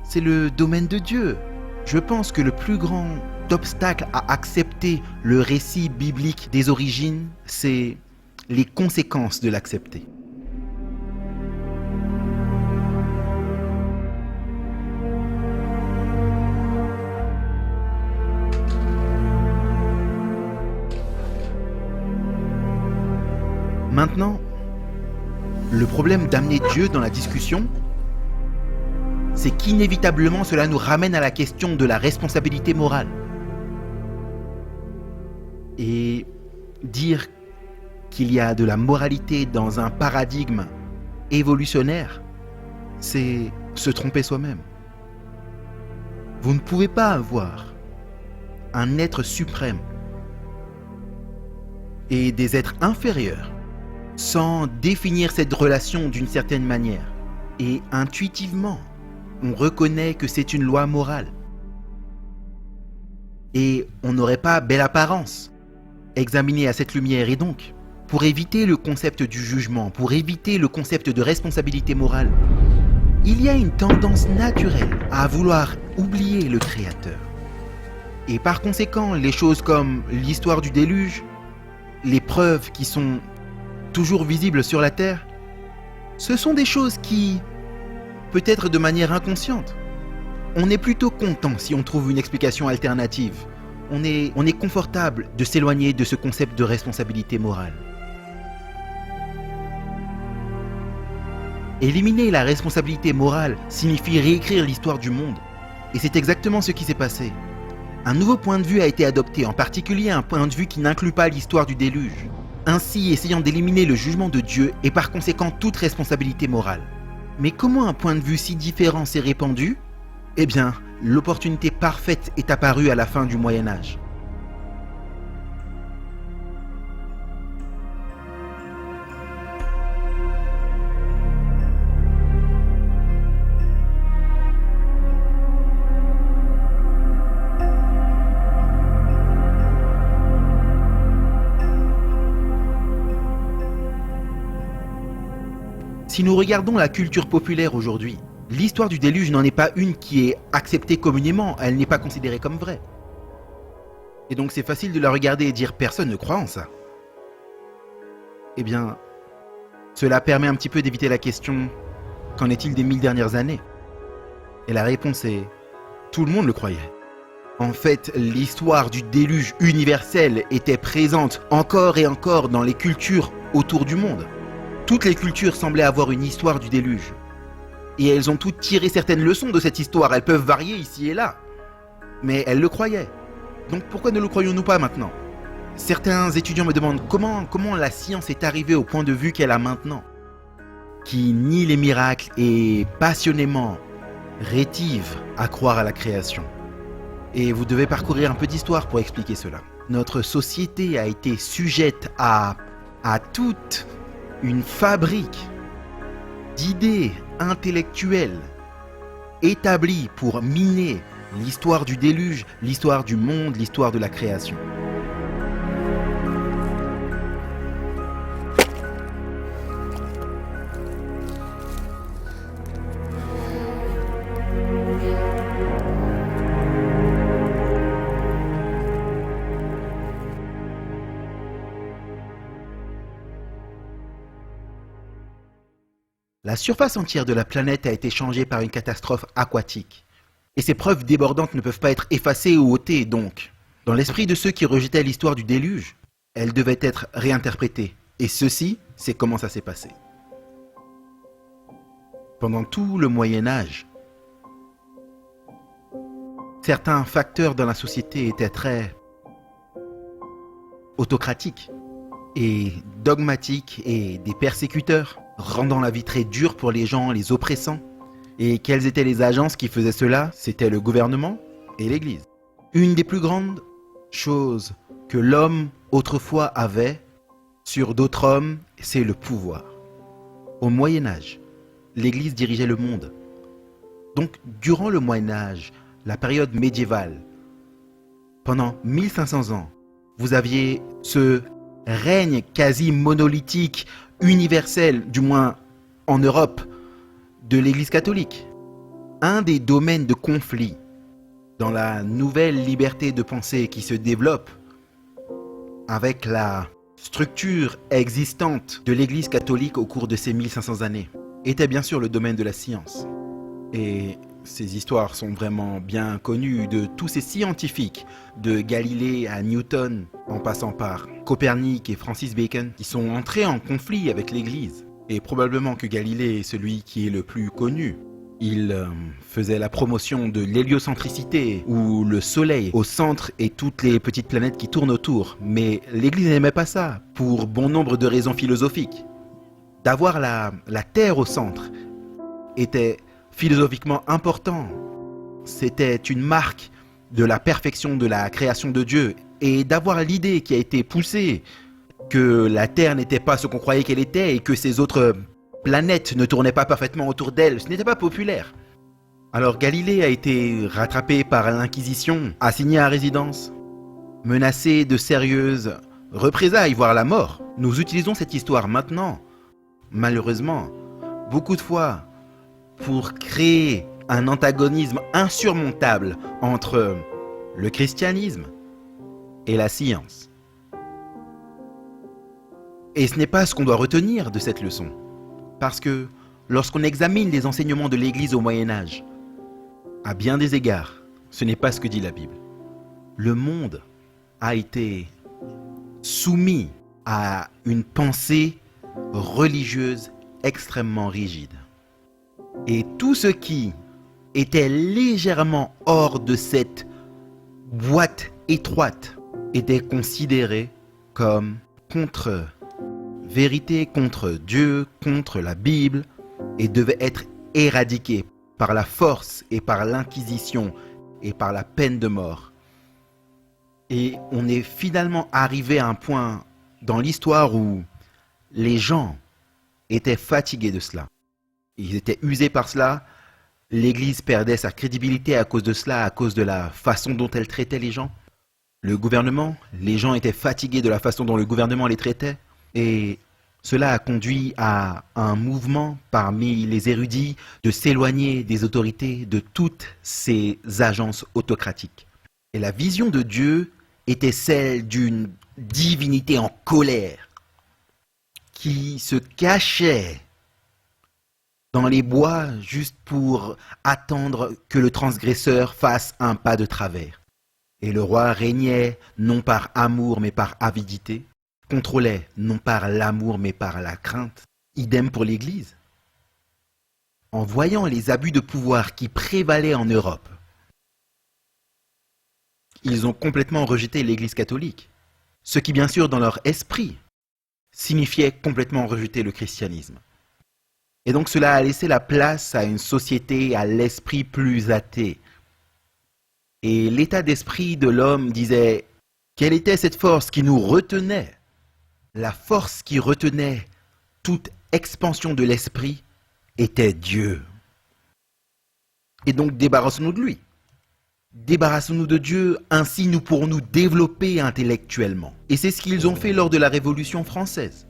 c'est le domaine de Dieu. Je pense que le plus grand obstacle à accepter le récit biblique des origines, c'est les conséquences de l'accepter. Maintenant, le problème d'amener Dieu dans la discussion, c'est qu'inévitablement cela nous ramène à la question de la responsabilité morale. Et dire qu'il y a de la moralité dans un paradigme évolutionnaire, c'est se tromper soi-même. Vous ne pouvez pas avoir un être suprême et des êtres inférieurs sans définir cette relation d'une certaine manière. Et intuitivement, on reconnaît que c'est une loi morale. Et on n'aurait pas belle apparence examinée à cette lumière. Et donc, pour éviter le concept du jugement, pour éviter le concept de responsabilité morale, il y a une tendance naturelle à vouloir oublier le Créateur. Et par conséquent, les choses comme l'histoire du déluge, les preuves qui sont toujours visibles sur la Terre, ce sont des choses qui, peut-être de manière inconsciente, on est plutôt content si on trouve une explication alternative. On est confortable de s'éloigner de ce concept de responsabilité morale. Éliminer la responsabilité morale signifie réécrire l'histoire du monde. Et c'est exactement ce qui s'est passé. Un nouveau point de vue a été adopté, en particulier un point de vue qui n'inclut pas l'histoire du déluge, ainsi essayant d'éliminer le jugement de Dieu et par conséquent toute responsabilité morale. Mais comment un point de vue si différent s'est répandu? Eh bien, l'opportunité parfaite est apparue à la fin du Moyen-Âge. Si nous regardons la culture populaire aujourd'hui, l'histoire du déluge n'en est pas une qui est acceptée communément, elle n'est pas considérée comme vraie. Et donc c'est facile de la regarder et dire personne ne croit en ça. Eh bien, cela permet un petit peu d'éviter la question qu'en est-il des 1000 dernières années? Et la réponse est tout le monde le croyait. En fait, l'histoire du déluge universel était présente encore et encore dans les cultures autour du monde. Toutes les cultures semblaient avoir une histoire du déluge. Et elles ont toutes tiré certaines leçons de cette histoire, elles peuvent varier ici et là. Mais elles le croyaient. Donc pourquoi ne le croyons-nous pas maintenant? Certains étudiants me demandent comment la science est arrivée au point de vue qu'elle a maintenant, qui nie les miracles et passionnément rétive à croire à la création. Et vous devez parcourir un peu d'histoire pour expliquer cela. Notre société a été sujette à toute une fabrique d'idées intellectuelles établies pour miner l'histoire du déluge, l'histoire du monde, l'histoire de la création. La surface entière de la planète a été changée par une catastrophe aquatique. Et ces preuves débordantes ne peuvent pas être effacées ou ôtées, donc. Dans l'esprit de ceux qui rejetaient l'histoire du déluge, elles devaient être réinterprétées. Et ceci, c'est comment ça s'est passé. Pendant tout le Moyen-Âge, certains facteurs dans la société étaient très autocratiques et dogmatiques et des persécuteurs, rendant la vie très dure pour les gens, les oppressants. Et quelles étaient les agences qui faisaient cela? C'était le gouvernement et l'Église. Une des plus grandes choses que l'homme autrefois avait sur d'autres hommes, c'est le pouvoir. Au Moyen-Âge, l'Église dirigeait le monde. Donc, durant le Moyen-Âge, la période médiévale, pendant 1500 ans, vous aviez ce règne quasi monolithique, universel, du moins en Europe, de l'Église catholique. Un des domaines de conflit dans la nouvelle liberté de pensée qui se développe avec la structure existante de l'Église catholique au cours de ces 1500 années était bien sûr le domaine de la science. Et ces histoires sont vraiment bien connues de tous ces scientifiques, de Galilée à Newton, en passant par Copernic et Francis Bacon, qui sont entrés en conflit avec l'Église. Et probablement que Galilée est celui qui est le plus connu. Il faisait la promotion de l'héliocentricité, où le Soleil au centre et toutes les petites planètes qui tournent autour. Mais l'Église n'aimait pas ça, pour bon nombre de raisons philosophiques. D'avoir la Terre au centre était philosophiquement important. C'était une marque de la perfection de la création de Dieu. Et d'avoir l'idée qui a été poussée que la Terre n'était pas ce qu'on croyait qu'elle était et que ces autres planètes ne tournaient pas parfaitement autour d'elle, ce n'était pas populaire. Alors Galilée a été rattrapé par l'Inquisition, assigné à résidence, menacé de sérieuses représailles, voire la mort. Nous utilisons cette histoire maintenant, malheureusement, beaucoup de fois, pour créer un antagonisme insurmontable entre le christianisme et la science. Et ce n'est pas ce qu'on doit retenir de cette leçon. Parce que lorsqu'on examine les enseignements de l'Église au Moyen-Âge, à bien des égards, ce n'est pas ce que dit la Bible. Le monde a été soumis à une pensée religieuse extrêmement rigide. Et tout ce qui était légèrement hors de cette boîte étroite était considéré comme contre-vérité, contre Dieu, contre la Bible, et devait être éradiqué par la force et par l'inquisition et par la peine de mort. Et on est finalement arrivé à un point dans l'histoire où les gens étaient fatigués de cela. Ils étaient usés par cela. L'Église perdait sa crédibilité à cause de cela, à cause de la façon dont elle traitait les gens. Le gouvernement, les gens étaient fatigués de la façon dont le gouvernement les traitait. Et Cela a conduit à un mouvement parmi les érudits de s'éloigner des autorités de toutes ces agences autocratiques. Et la vision de Dieu était celle d'une divinité en colère qui se cachait dans les bois juste pour attendre que le transgresseur fasse un pas de travers. Et le roi régnait non par amour mais par avidité, contrôlait non par l'amour mais par la crainte. Idem pour l'Église. En voyant les abus de pouvoir qui prévalaient en Europe, ils ont complètement rejeté l'Église catholique, ce qui bien sûr dans leur esprit signifiait complètement rejeter le christianisme. Et donc cela a laissé la place à une société à l'esprit plus athée. Et l'état d'esprit de l'homme disait, quelle était cette force qui nous retenait? La force qui retenait toute expansion de l'esprit était Dieu. Et donc débarrassons-nous de lui. Débarrassons-nous de Dieu, ainsi nous pourrons nous développer intellectuellement. Et c'est ce qu'ils ont fait lors de la Révolution française.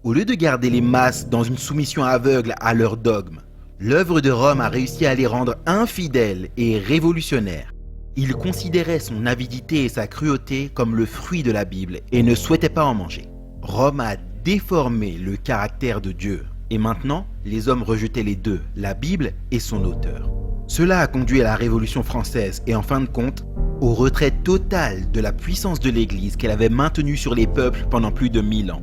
Au lieu de garder les masses dans une soumission aveugle à leurs dogmes, l'œuvre de Rome a réussi à les rendre infidèles et révolutionnaires. Il considérait son avidité et sa cruauté comme le fruit de la Bible et ne souhaitait pas en manger. Rome a déformé le caractère de Dieu. Et maintenant, les hommes rejetaient les deux, la Bible et son auteur. Cela a conduit à la Révolution française et en fin de compte, au retrait total de la puissance de l'Église qu'elle avait maintenue sur les peuples pendant plus de 1000 ans.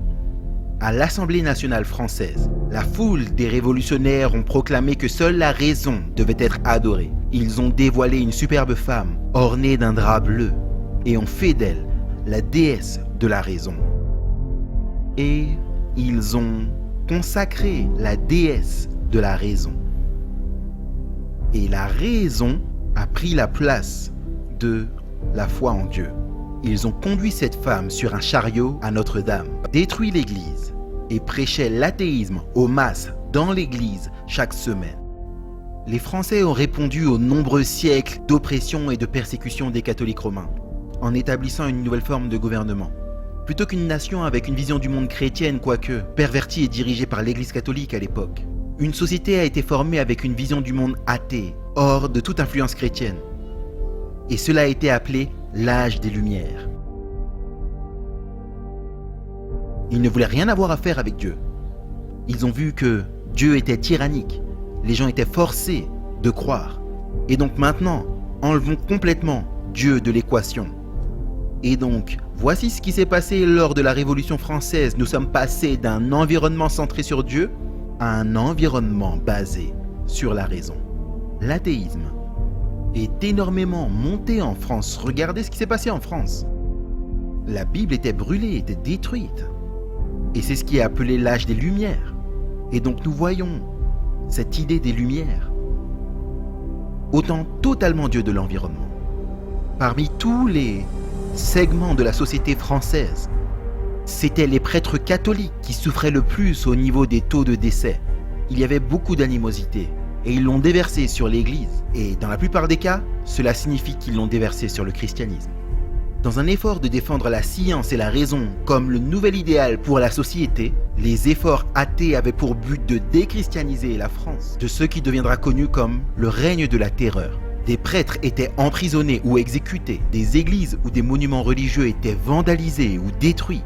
À l'Assemblée nationale française, la foule des révolutionnaires ont proclamé que seule la raison devait être adorée. Ils ont dévoilé une superbe femme ornée d'un drap bleu et ont fait d'elle la déesse de la raison. Et ils ont consacré la déesse de la raison. Et la raison a pris la place de la foi en Dieu. Ils ont conduit cette femme sur un chariot à Notre-Dame, détruit l'église et prêchaient l'athéisme aux masses dans l'église chaque semaine. Les Français ont répondu aux nombreux siècles d'oppression et de persécution des catholiques romains en établissant une nouvelle forme de gouvernement. Plutôt qu'une nation avec une vision du monde chrétienne, quoique pervertie et dirigée par l'église catholique à l'époque, une société a été formée avec une vision du monde athée, hors de toute influence chrétienne. Et cela a été appelé l'âge des Lumières. Ils ne voulaient rien avoir à faire avec Dieu. Ils ont vu que Dieu était tyrannique. Les gens étaient forcés de croire. Et donc maintenant, enlevons complètement Dieu de l'équation. Et donc, voici ce qui s'est passé lors de la Révolution française. Nous sommes passés d'un environnement centré sur Dieu à un environnement basé sur la raison. L'athéisme est énormément monté en France. Regardez ce qui s'est passé en France. La Bible était brûlée, était détruite. Et c'est ce qui est appelé l'âge des Lumières. Et donc nous voyons cette idée des Lumières ôtant totalement Dieu de l'environnement. Parmi tous les segments de la société française, c'étaient les prêtres catholiques qui souffraient le plus au niveau des taux de décès. Il y avait beaucoup d'animosité et ils l'ont déversé sur l'Église. Et dans la plupart des cas, cela signifie qu'ils l'ont déversé sur le christianisme. Dans un effort de défendre la science et la raison comme le nouvel idéal pour la société, les efforts athées avaient pour but de déchristianiser la France, de ce qui deviendra connu comme le règne de la terreur. Des prêtres étaient emprisonnés ou exécutés, des églises ou des monuments religieux étaient vandalisés ou détruits.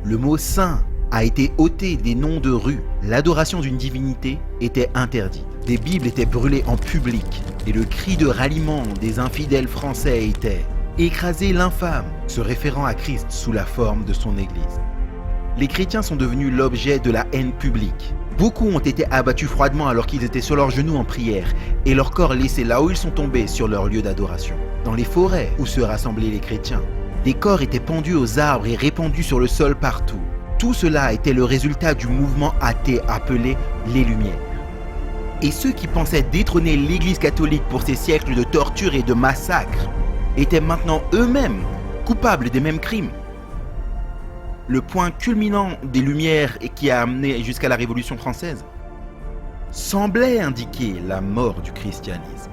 Le mot saint a été ôté des noms de rues. L'adoration d'une divinité était interdite. Des Bibles étaient brûlées en public et le cri de ralliement des infidèles français était « Écrasez l'infâme », se référant à Christ sous la forme de son Église. Les chrétiens sont devenus l'objet de la haine publique. Beaucoup ont été abattus froidement alors qu'ils étaient sur leurs genoux en prière et leurs corps laissés là où ils sont tombés sur leur lieu d'adoration. Dans les forêts où se rassemblaient les chrétiens, des corps étaient pendus aux arbres et répandus sur le sol partout. Tout cela était le résultat du mouvement athée appelé les Lumières. Et ceux qui pensaient détrôner l'Église catholique pour ces siècles de torture et de massacres étaient maintenant eux-mêmes coupables des mêmes crimes. Le point culminant des Lumières et qui a amené jusqu'à la Révolution française semblait indiquer la mort du christianisme.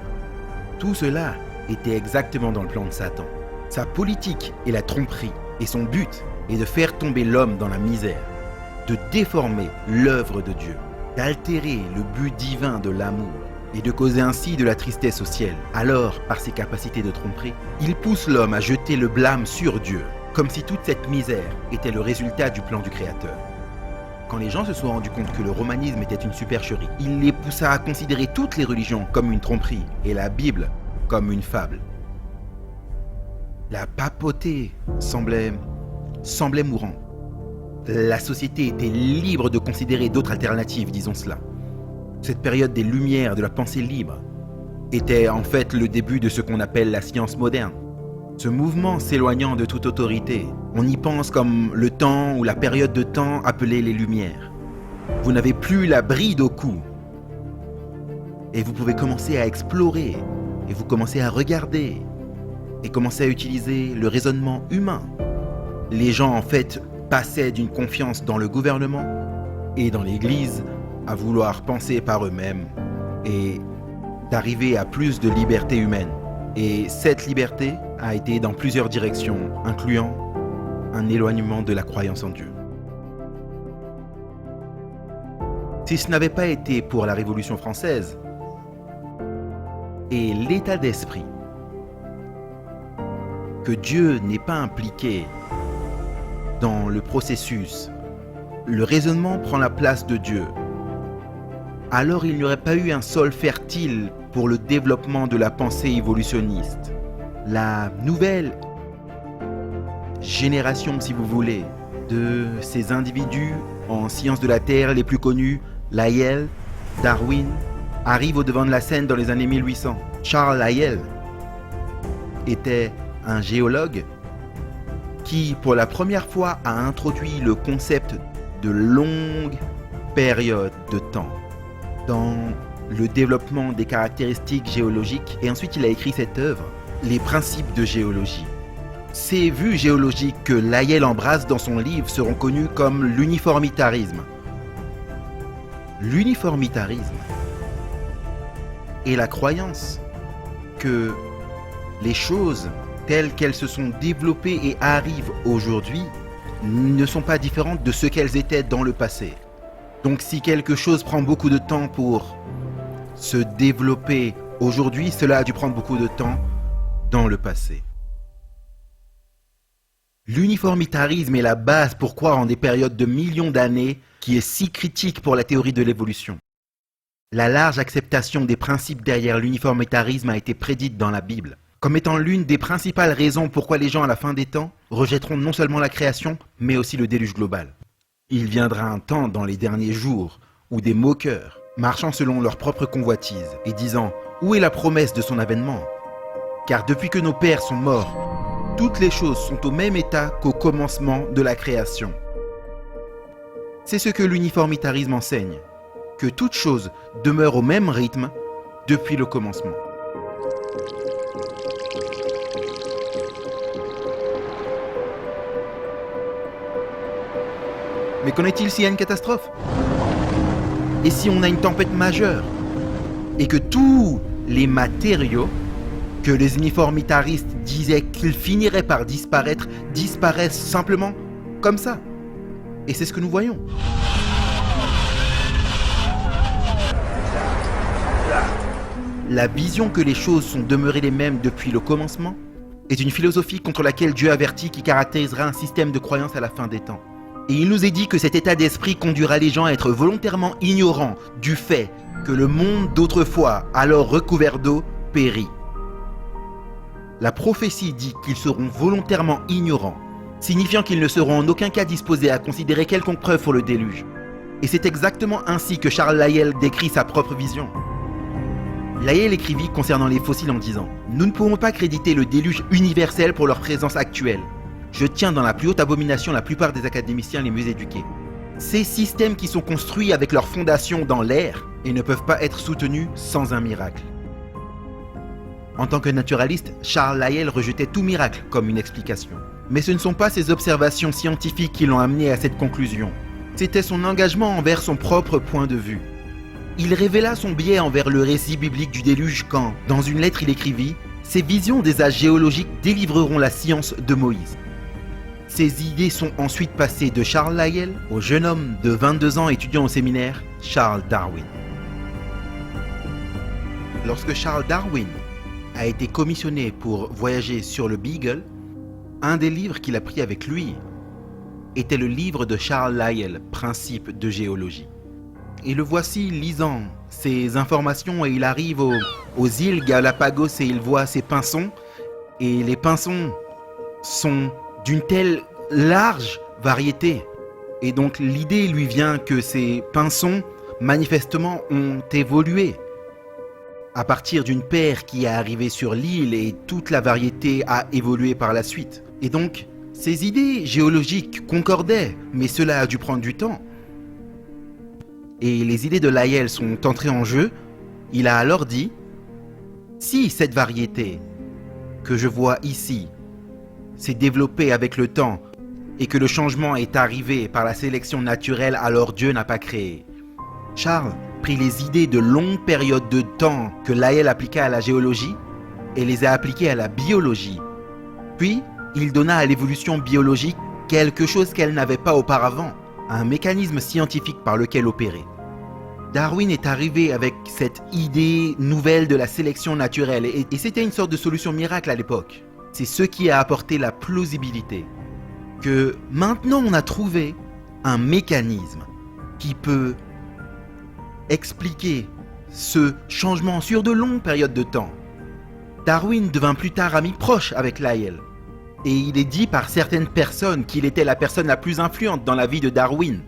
Tout cela était exactement dans le plan de Satan. Sa politique est la tromperie et son but est de faire tomber l'homme dans la misère. de déformer l'œuvre de Dieu, d'altérer le but divin de l'amour et de causer ainsi de la tristesse au ciel. Alors, par ses capacités de tromperie, il pousse l'homme à jeter le blâme sur Dieu, comme si toute cette misère était le résultat du plan du Créateur. Quand les gens se sont rendus compte que le romanisme était une supercherie, il les poussa à considérer toutes les religions comme une tromperie et la Bible comme une fable. La papauté semblait mourante. La société était libre de considérer d'autres alternatives, disons cela. Cette période des Lumières, de la pensée libre, était en fait le début de ce qu'on appelle la science moderne. Ce mouvement s'éloignant de toute autorité, on y pense comme le temps ou la période de temps appelée les Lumières. Vous n'avez plus la bride au cou. Et vous pouvez commencer à explorer, et vous commencez à regarder, et commencer à utiliser le raisonnement humain. Les gens en fait passaient d'une confiance dans le gouvernement et dans l'Église à vouloir penser par eux-mêmes et d'arriver à plus de liberté humaine. Et cette liberté a été dans plusieurs directions, incluant un éloignement de la croyance en Dieu. Si ce n'avait pas été pour la Révolution française et l'état d'esprit que Dieu n'est pas impliqué dans le processus, le raisonnement prend la place de Dieu, alors il n'y aurait pas eu un sol fertile pour le développement de la pensée évolutionniste. La nouvelle génération, si vous voulez, de ces individus en sciences de la Terre les plus connus, Lyell, Darwin, arrive au devant de la scène dans les années 1800. Charles Lyell était un géologue qui, pour la première fois, a introduit le concept de longue période de temps dans le développement des caractéristiques géologiques, et ensuite il a écrit cette œuvre, Les principes de géologie. Ces vues géologiques que Lyell embrasse dans son livre seront connues comme l'uniformitarisme. L'uniformitarisme est la croyance que les choses telles qu'elles se sont développées et arrivent aujourd'hui ne sont pas différentes de ce qu'elles étaient dans le passé. Donc si quelque chose prend beaucoup de temps pour se développer aujourd'hui, cela a dû prendre beaucoup de temps dans le passé. L'uniformitarisme est la base pour croire en des périodes de millions d'années qui est si critique pour la théorie de l'évolution. La large acceptation des principes derrière l'uniformitarisme a été prédite dans la Bible, comme étant l'une des principales raisons pourquoi les gens à la fin des temps rejetteront non seulement la création, mais aussi le déluge global. Il viendra un temps dans les derniers jours où des moqueurs, marchant selon leur propre convoitise et disant « Où est la promesse de son avènement ?» Car depuis que nos pères sont morts, toutes les choses sont au même état qu'au commencement de la création. C'est ce que l'uniformitarisme enseigne, que toute chose demeure au même rythme depuis le commencement. Mais qu'en est-il s'il y a une catastrophe? Et si on a une tempête majeure? Et que tous les matériaux que les uniformitaristes disaient qu'ils finiraient par disparaître, disparaissent simplement comme ça. Et c'est ce que nous voyons. La vision que les choses sont demeurées les mêmes depuis le commencement est une philosophie contre laquelle Dieu avertit qui caractérisera un système de croyance à la fin des temps. Et il nous est dit que cet état d'esprit conduira les gens à être volontairement ignorants du fait que le monde d'autrefois, alors recouvert d'eau, périt. La prophétie dit qu'ils seront volontairement ignorants, signifiant qu'ils ne seront en aucun cas disposés à considérer quelconque preuve pour le déluge. Et c'est exactement ainsi que Charles Lyell décrit sa propre vision. Lyell écrivit concernant les fossiles en disant « Nous ne pouvons pas créditer le déluge universel pour leur présence actuelle. Je tiens dans la plus haute abomination la plupart des académiciens les mieux éduqués. Ces systèmes qui sont construits avec leur fondation dans l'air et ne peuvent pas être soutenus sans un miracle. » En tant que naturaliste, Charles Lyell rejetait tout miracle comme une explication. Mais ce ne sont pas ses observations scientifiques qui l'ont amené à cette conclusion. C'était son engagement envers son propre point de vue. Il révéla son biais envers le récit biblique du déluge quand, dans une lettre, il écrivit « Ces visions des âges géologiques délivreront la science de Moïse. » Ces idées sont ensuite passées de Charles Lyell au jeune homme de 22 ans étudiant au séminaire, Charles Darwin. Lorsque Charles Darwin a été commissionné pour voyager sur le Beagle, un des livres qu'il a pris avec lui était le livre de Charles Lyell, Principes de géologie. Et le voici lisant ces informations et il arrive aux îles Galapagos et il voit ces pinsons. Et les pinsons sont d'une telle large variété. Et donc l'idée lui vient que ces pinsons, manifestement, ont évolué à partir d'une paire qui est arrivée sur l'île et toute la variété a évolué par la suite. Et donc, ces idées géologiques concordaient, mais cela a dû prendre du temps. Et les idées de Lyell sont entrées en jeu. Il a alors dit, si cette variété que je vois ici s'est développée avec le temps et que le changement est arrivé par la sélection naturelle, alors Dieu n'a pas créé. Charles prit les idées de longues périodes de temps que Lyell appliqua à la géologie et les a appliquées à la biologie. Puis, il donna à l'évolution biologique quelque chose qu'elle n'avait pas auparavant, un mécanisme scientifique par lequel opérer. Darwin est arrivé avec cette idée nouvelle de la sélection naturelle et c'était une sorte de solution miracle à l'époque. C'est ce qui a apporté la plausibilité. Que maintenant on a trouvé un mécanisme qui peut expliquer ce changement sur de longues périodes de temps. Darwin devint plus tard ami proche avec Lyell. Et il est dit par certaines personnes qu'il était la personne la plus influente dans la vie de Darwin.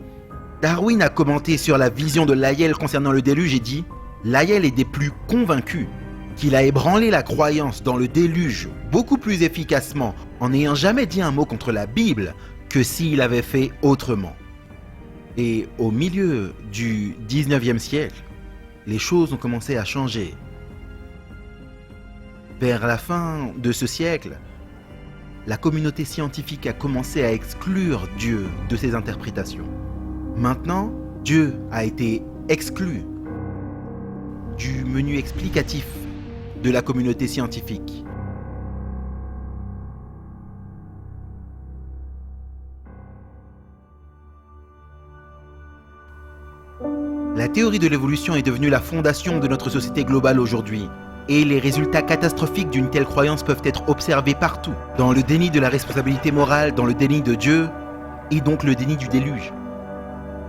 Darwin a commenté sur la vision de Lyell concernant le déluge et dit « Lyell est des plus convaincus qu'il a ébranlé la croyance dans le déluge beaucoup plus efficacement en n'ayant jamais dit un mot contre la Bible que s'il avait fait autrement. » Et au milieu du 19e siècle, les choses ont commencé à changer. Vers la fin de ce siècle, la communauté scientifique a commencé à exclure Dieu de ses interprétations. Maintenant, Dieu a été exclu du menu explicatif de la communauté scientifique. La théorie de l'évolution est devenue la fondation de notre société globale aujourd'hui. Et les résultats catastrophiques d'une telle croyance peuvent être observés partout, dans le déni de la responsabilité morale, dans le déni de Dieu, et donc le déni du déluge.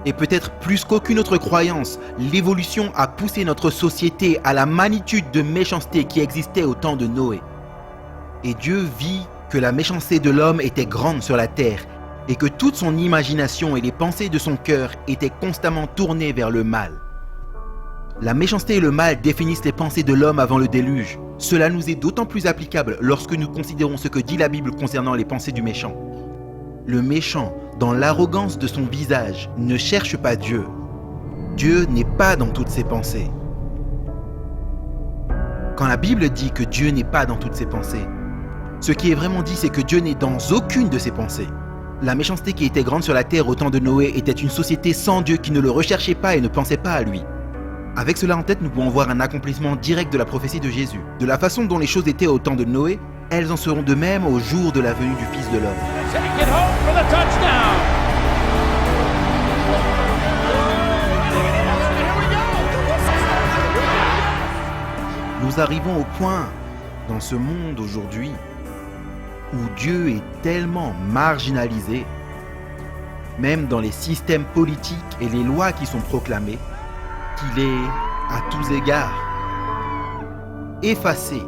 Et peut-être plus qu'aucune autre croyance, l'évolution a poussé notre société à la magnitude de méchanceté qui existait au temps de Noé. Et Dieu vit que la méchanceté de l'homme était grande sur la terre, et que toute son imagination et les pensées de son cœur étaient constamment tournées vers le mal. La méchanceté et le mal définissent les pensées de l'homme avant le déluge. Cela nous est d'autant plus applicable lorsque nous considérons ce que dit la Bible concernant les pensées du méchant. Le méchant, dans l'arrogance de son visage, ne cherche pas Dieu. Dieu n'est pas dans toutes ses pensées. Quand la Bible dit que Dieu n'est pas dans toutes ses pensées, ce qui est vraiment dit, c'est que Dieu n'est dans aucune de ses pensées. La méchanceté qui était grande sur la terre au temps de Noé était une société sans Dieu qui ne le recherchait pas et ne pensait pas à lui. Avec cela en tête, nous pouvons voir un accomplissement direct de la prophétie de Jésus. De la façon dont les choses étaient au temps de Noé, elles en seront de même au jour de la venue du Fils de l'homme. Nous arrivons au point, dans ce monde aujourd'hui, où Dieu est tellement marginalisé, même dans les systèmes politiques et les lois qui sont proclamées, qu'il est, à tous égards, effacé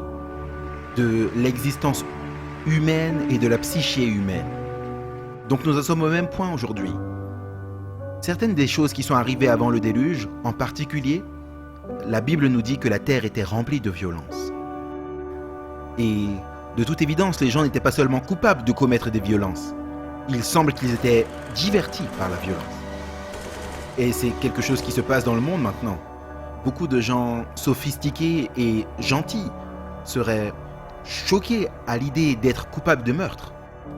de l'existence humaine et de la psyché humaine. Donc nous en sommes au même point aujourd'hui. Certaines des choses qui sont arrivées avant le déluge, en particulier, la Bible nous dit que la terre était remplie de violence. Et de toute évidence, les gens n'étaient pas seulement coupables de commettre des violences. Il semble qu'ils étaient divertis par la violence. Et c'est quelque chose qui se passe dans le monde maintenant. Beaucoup de gens sophistiqués et gentils seraient choqués à l'idée d'être coupables de meurtre.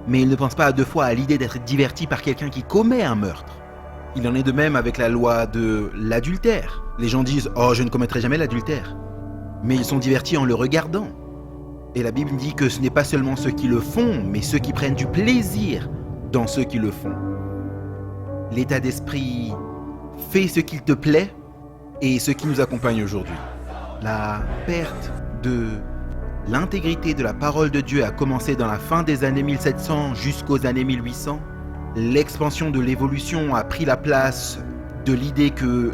Mais ils ne pensent pas à deux fois à l'idée d'être divertis par quelqu'un qui commet un meurtre. Il en est de même avec la loi de l'adultère. Les gens disent « Oh, je ne commettrai jamais l'adultère ». Mais ils sont divertis en le regardant. Et la Bible dit que ce n'est pas seulement ceux qui le font, mais ceux qui prennent du plaisir dans ceux qui le font. L'état d'esprit fait ce qu'il te plaît et ce qui nous accompagne aujourd'hui. La perte de l'intégrité de la parole de Dieu a commencé dans la fin des années 1700 jusqu'aux années 1800. L'expansion de l'évolution a pris la place de l'idée que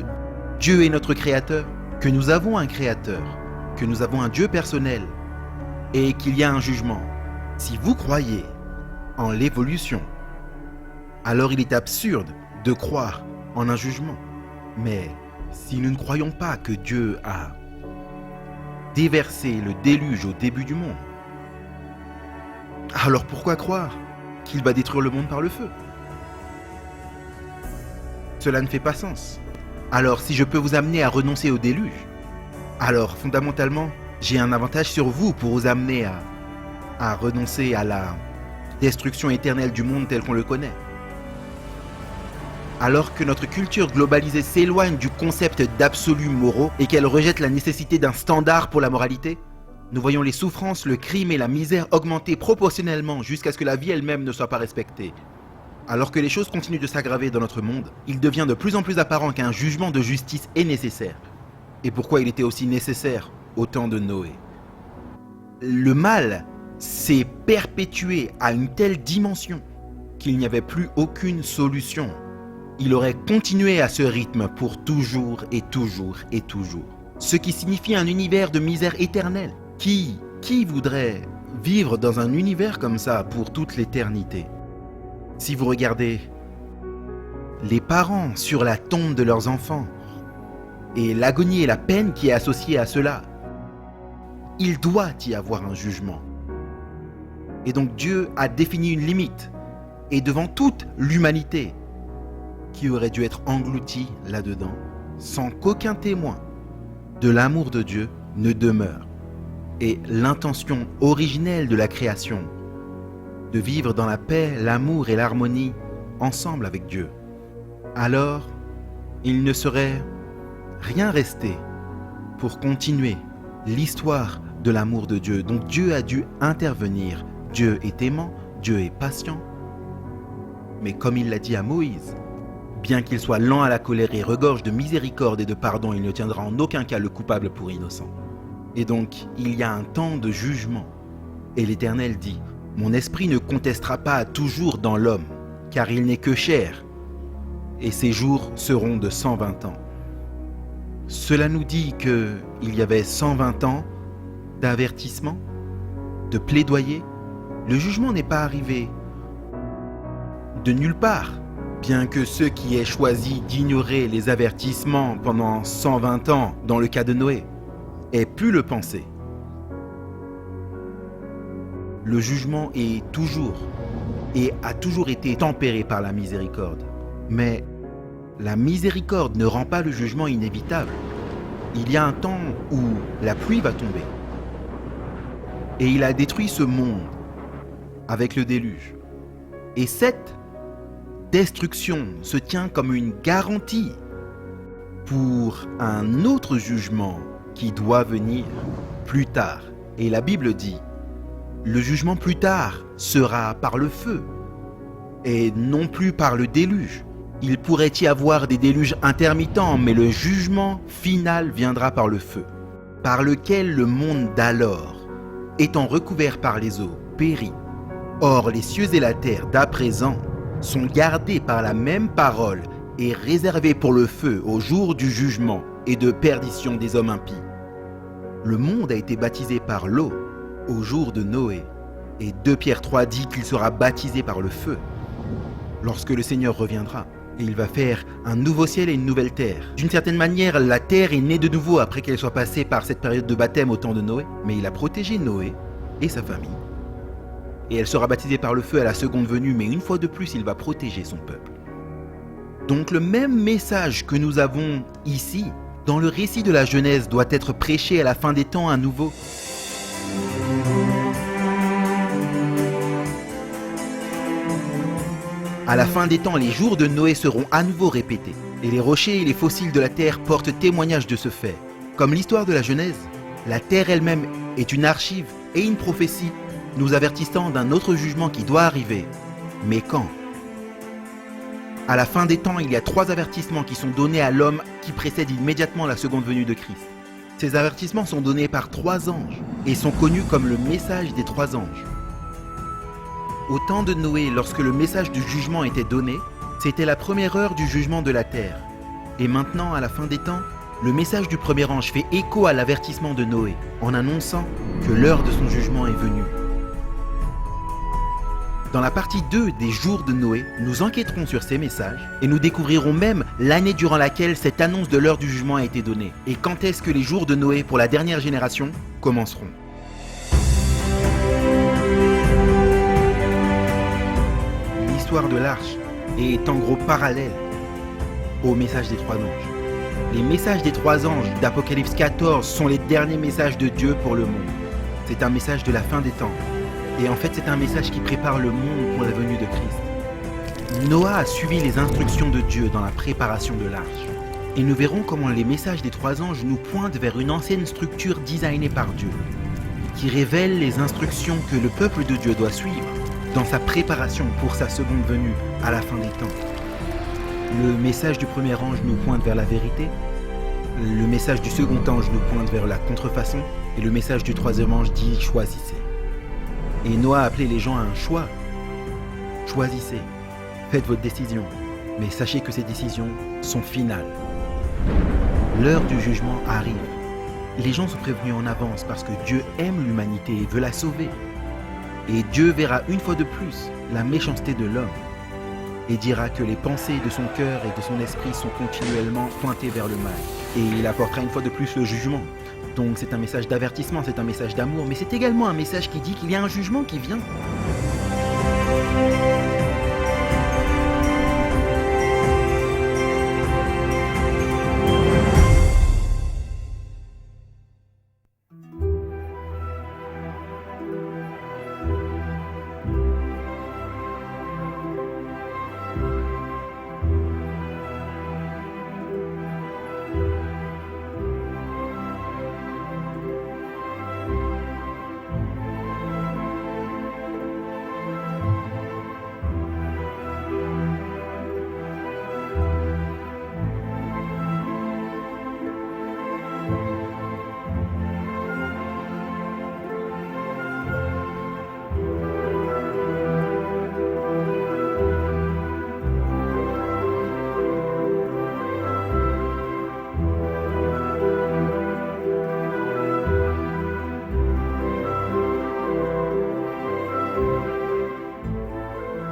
Dieu est notre créateur, que nous avons un créateur, que nous avons un Dieu personnel et qu'il y a un jugement. Si vous croyez en l'évolution, alors il est absurde de croire en un jugement. Mais si nous ne croyons pas que Dieu a déversé le déluge au début du monde, alors pourquoi croire qu'il va détruire le monde par le feu? Cela ne fait pas sens. Alors si je peux vous amener à renoncer au déluge, alors fondamentalement, j'ai un avantage sur vous pour vous amener à renoncer à la destruction éternelle du monde tel qu'on le connaît. Alors que notre culture globalisée s'éloigne du concept d'absolus moraux et qu'elle rejette la nécessité d'un standard pour la moralité, nous voyons les souffrances, le crime et la misère augmenter proportionnellement jusqu'à ce que la vie elle-même ne soit pas respectée. Alors que les choses continuent de s'aggraver dans notre monde, il devient de plus en plus apparent qu'un jugement de justice est nécessaire. Et pourquoi il était aussi nécessaire au temps de Noé? Le mal s'est perpétué à une telle dimension qu'il n'y avait plus aucune solution. Il aurait continué à ce rythme pour toujours et toujours et toujours. Ce qui signifie un univers de misère éternelle. Qui voudrait vivre dans un univers comme ça pour toute l'éternité? Si vous regardez les parents sur la tombe de leurs enfants et l'agonie et la peine qui est associée à cela, il doit y avoir un jugement. Et donc Dieu a défini une limite. Et devant toute l'humanité qui aurait dû être engloutie là-dedans, sans qu'aucun témoin de l'amour de Dieu ne demeure. Et l'intention originelle de la création, de vivre dans la paix, l'amour et l'harmonie ensemble avec Dieu, alors il ne serait rien resté pour continuer l'histoire de l'amour de Dieu. Donc Dieu a dû intervenir. Dieu est aimant, Dieu est patient. Mais comme il l'a dit à Moïse, bien qu'il soit lent à la colère et regorge de miséricorde et de pardon, il ne tiendra en aucun cas le coupable pour innocent. Et donc, il y a un temps de jugement. Et l'Éternel dit, « Mon esprit ne contestera pas toujours dans l'homme, car il n'est que chair, et ses jours seront de 120 ans. » Cela nous dit qu'il y avait 120 ans d'avertissement, de plaidoyer. Le jugement n'est pas arrivé de nulle part, bien que ceux qui aient choisi d'ignorer les avertissements pendant 120 ans, dans le cas de Noé, aient pu le penser. Le jugement est toujours et a toujours été tempéré par la miséricorde. Mais la miséricorde ne rend pas le jugement inévitable. Il y a un temps où la pluie va tomber. Et il a détruit ce monde avec le déluge. Et cette destruction se tient comme une garantie pour un autre jugement qui doit venir plus tard. Et la Bible dit, le jugement plus tard sera par le feu et non plus par le déluge. Il pourrait y avoir des déluges intermittents, mais le jugement final viendra par le feu, par lequel le monde d'alors, étant recouvert par les eaux, périt. Or, les cieux et la terre d'à présent sont gardés par la même parole et réservés pour le feu au jour du jugement et de perdition des hommes impies. Le monde a été baptisé par l'eau au jour de Noé, et 2 Pierre 3 dit qu'il sera baptisé par le feu lorsque le Seigneur reviendra. Et il va faire un nouveau ciel et une nouvelle terre. D'une certaine manière, la terre est née de nouveau après qu'elle soit passée par cette période de baptême au temps de Noé, mais il a protégé Noé et sa famille. Et elle sera baptisée par le feu à la seconde venue, mais une fois de plus, il va protéger son peuple. Donc le même message que nous avons ici, dans le récit de la Genèse, doit être prêché à la fin des temps à nouveau. À la fin des temps, les jours de Noé seront à nouveau répétés, et les rochers et les fossiles de la terre portent témoignage de ce fait. Comme l'histoire de la Genèse, la terre elle-même est une archive et une prophétie nous avertissant d'un autre jugement qui doit arriver. Mais quand? À la fin des temps, il y a 3 avertissements qui sont donnés à l'homme qui précède immédiatement la seconde venue de Christ. Ces avertissements sont donnés par 3 anges et sont connus comme le message des 3 anges. Au temps de Noé, lorsque le message du jugement était donné, c'était la première heure du jugement de la terre. Et maintenant, à la fin des temps, le message du premier ange fait écho à l'avertissement de Noé, en annonçant que l'heure de son jugement est venue. Dans la partie 2 des jours de Noé, nous enquêterons sur ces messages et nous découvrirons même l'année durant laquelle cette annonce de l'heure du jugement a été donnée et quand est-ce que les jours de Noé pour la dernière génération commenceront. L'histoire de l'arche est en gros parallèle au message des 3 anges. Les messages des 3 anges d'Apocalypse 14 sont les derniers messages de Dieu pour le monde. C'est un message de la fin des temps. Et en fait, c'est un message qui prépare le monde pour la venue de Christ. Noah a suivi les instructions de Dieu dans la préparation de l'arche. Et nous verrons comment les messages des 3 anges nous pointent vers une ancienne structure designée par Dieu, qui révèle les instructions que le peuple de Dieu doit suivre dans sa préparation pour sa seconde venue à la fin des temps. Le message du premier ange nous pointe vers la vérité, le message du second ange nous pointe vers la contrefaçon, et le message du troisième ange dit « choisissez ». Et Noah a appelé les gens à un choix. Choisissez, faites votre décision, mais sachez que ces décisions sont finales. L'heure du jugement arrive. Les gens sont prévenus en avance parce que Dieu aime l'humanité et veut la sauver. Et Dieu verra une fois de plus la méchanceté de l'homme et dira que les pensées de son cœur et de son esprit sont continuellement pointées vers le mal. Et il apportera une fois de plus le jugement. Donc c'est un message d'avertissement, c'est un message d'amour, mais c'est également un message qui dit qu'il y a un jugement qui vient.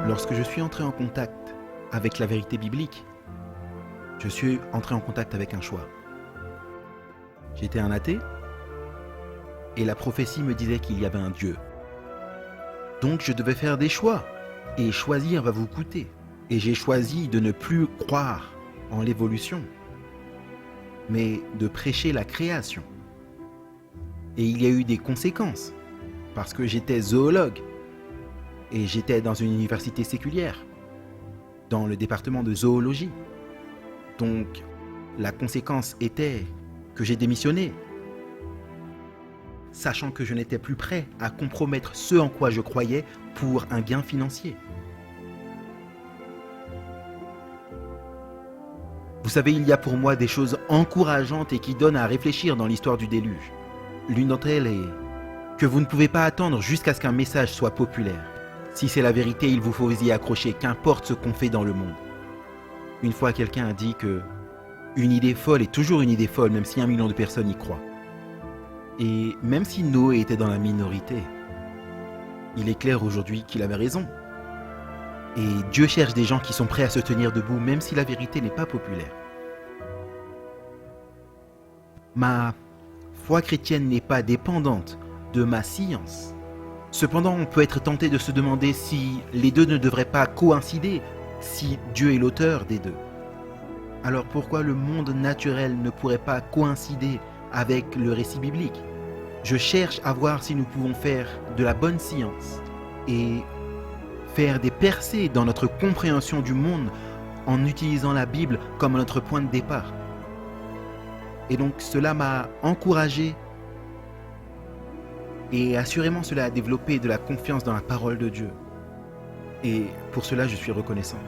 Lorsque je suis entré en contact avec la vérité biblique, je suis entré en contact avec un choix. J'étais un athée et la prophétie me disait qu'il y avait un Dieu. Donc je devais faire des choix et choisir va vous coûter. Et j'ai choisi de ne plus croire en l'évolution, mais de prêcher la création. Et il y a eu des conséquences parce que j'étais zoologue. Et j'étais dans une université séculière, dans le département de zoologie. Donc, la conséquence était que j'ai démissionné, sachant que je n'étais plus prêt à compromettre ce en quoi je croyais pour un gain financier. Vous savez, il y a pour moi des choses encourageantes et qui donnent à réfléchir dans l'histoire du déluge. L'une d'entre elles est que vous ne pouvez pas attendre jusqu'à ce qu'un message soit populaire. Si c'est la vérité, il vous faut y accrocher, qu'importe ce qu'on fait dans le monde. Une fois, quelqu'un a dit que une idée folle est toujours une idée folle, même si 1 million de personnes y croient. Et même si Noé était dans la minorité, il est clair aujourd'hui qu'il avait raison. Et Dieu cherche des gens qui sont prêts à se tenir debout, même si la vérité n'est pas populaire. Ma foi chrétienne n'est pas dépendante de ma science. Cependant, on peut être tenté de se demander si les deux ne devraient pas coïncider, si Dieu est l'auteur des deux. Alors pourquoi le monde naturel ne pourrait pas coïncider avec le récit biblique? Je cherche à voir si nous pouvons faire de la bonne science et faire des percées dans notre compréhension du monde en utilisant la Bible comme notre point de départ. Et donc cela m'a encouragé. Et assurément, cela a développé de la confiance dans la parole de Dieu. Et pour cela, je suis reconnaissant.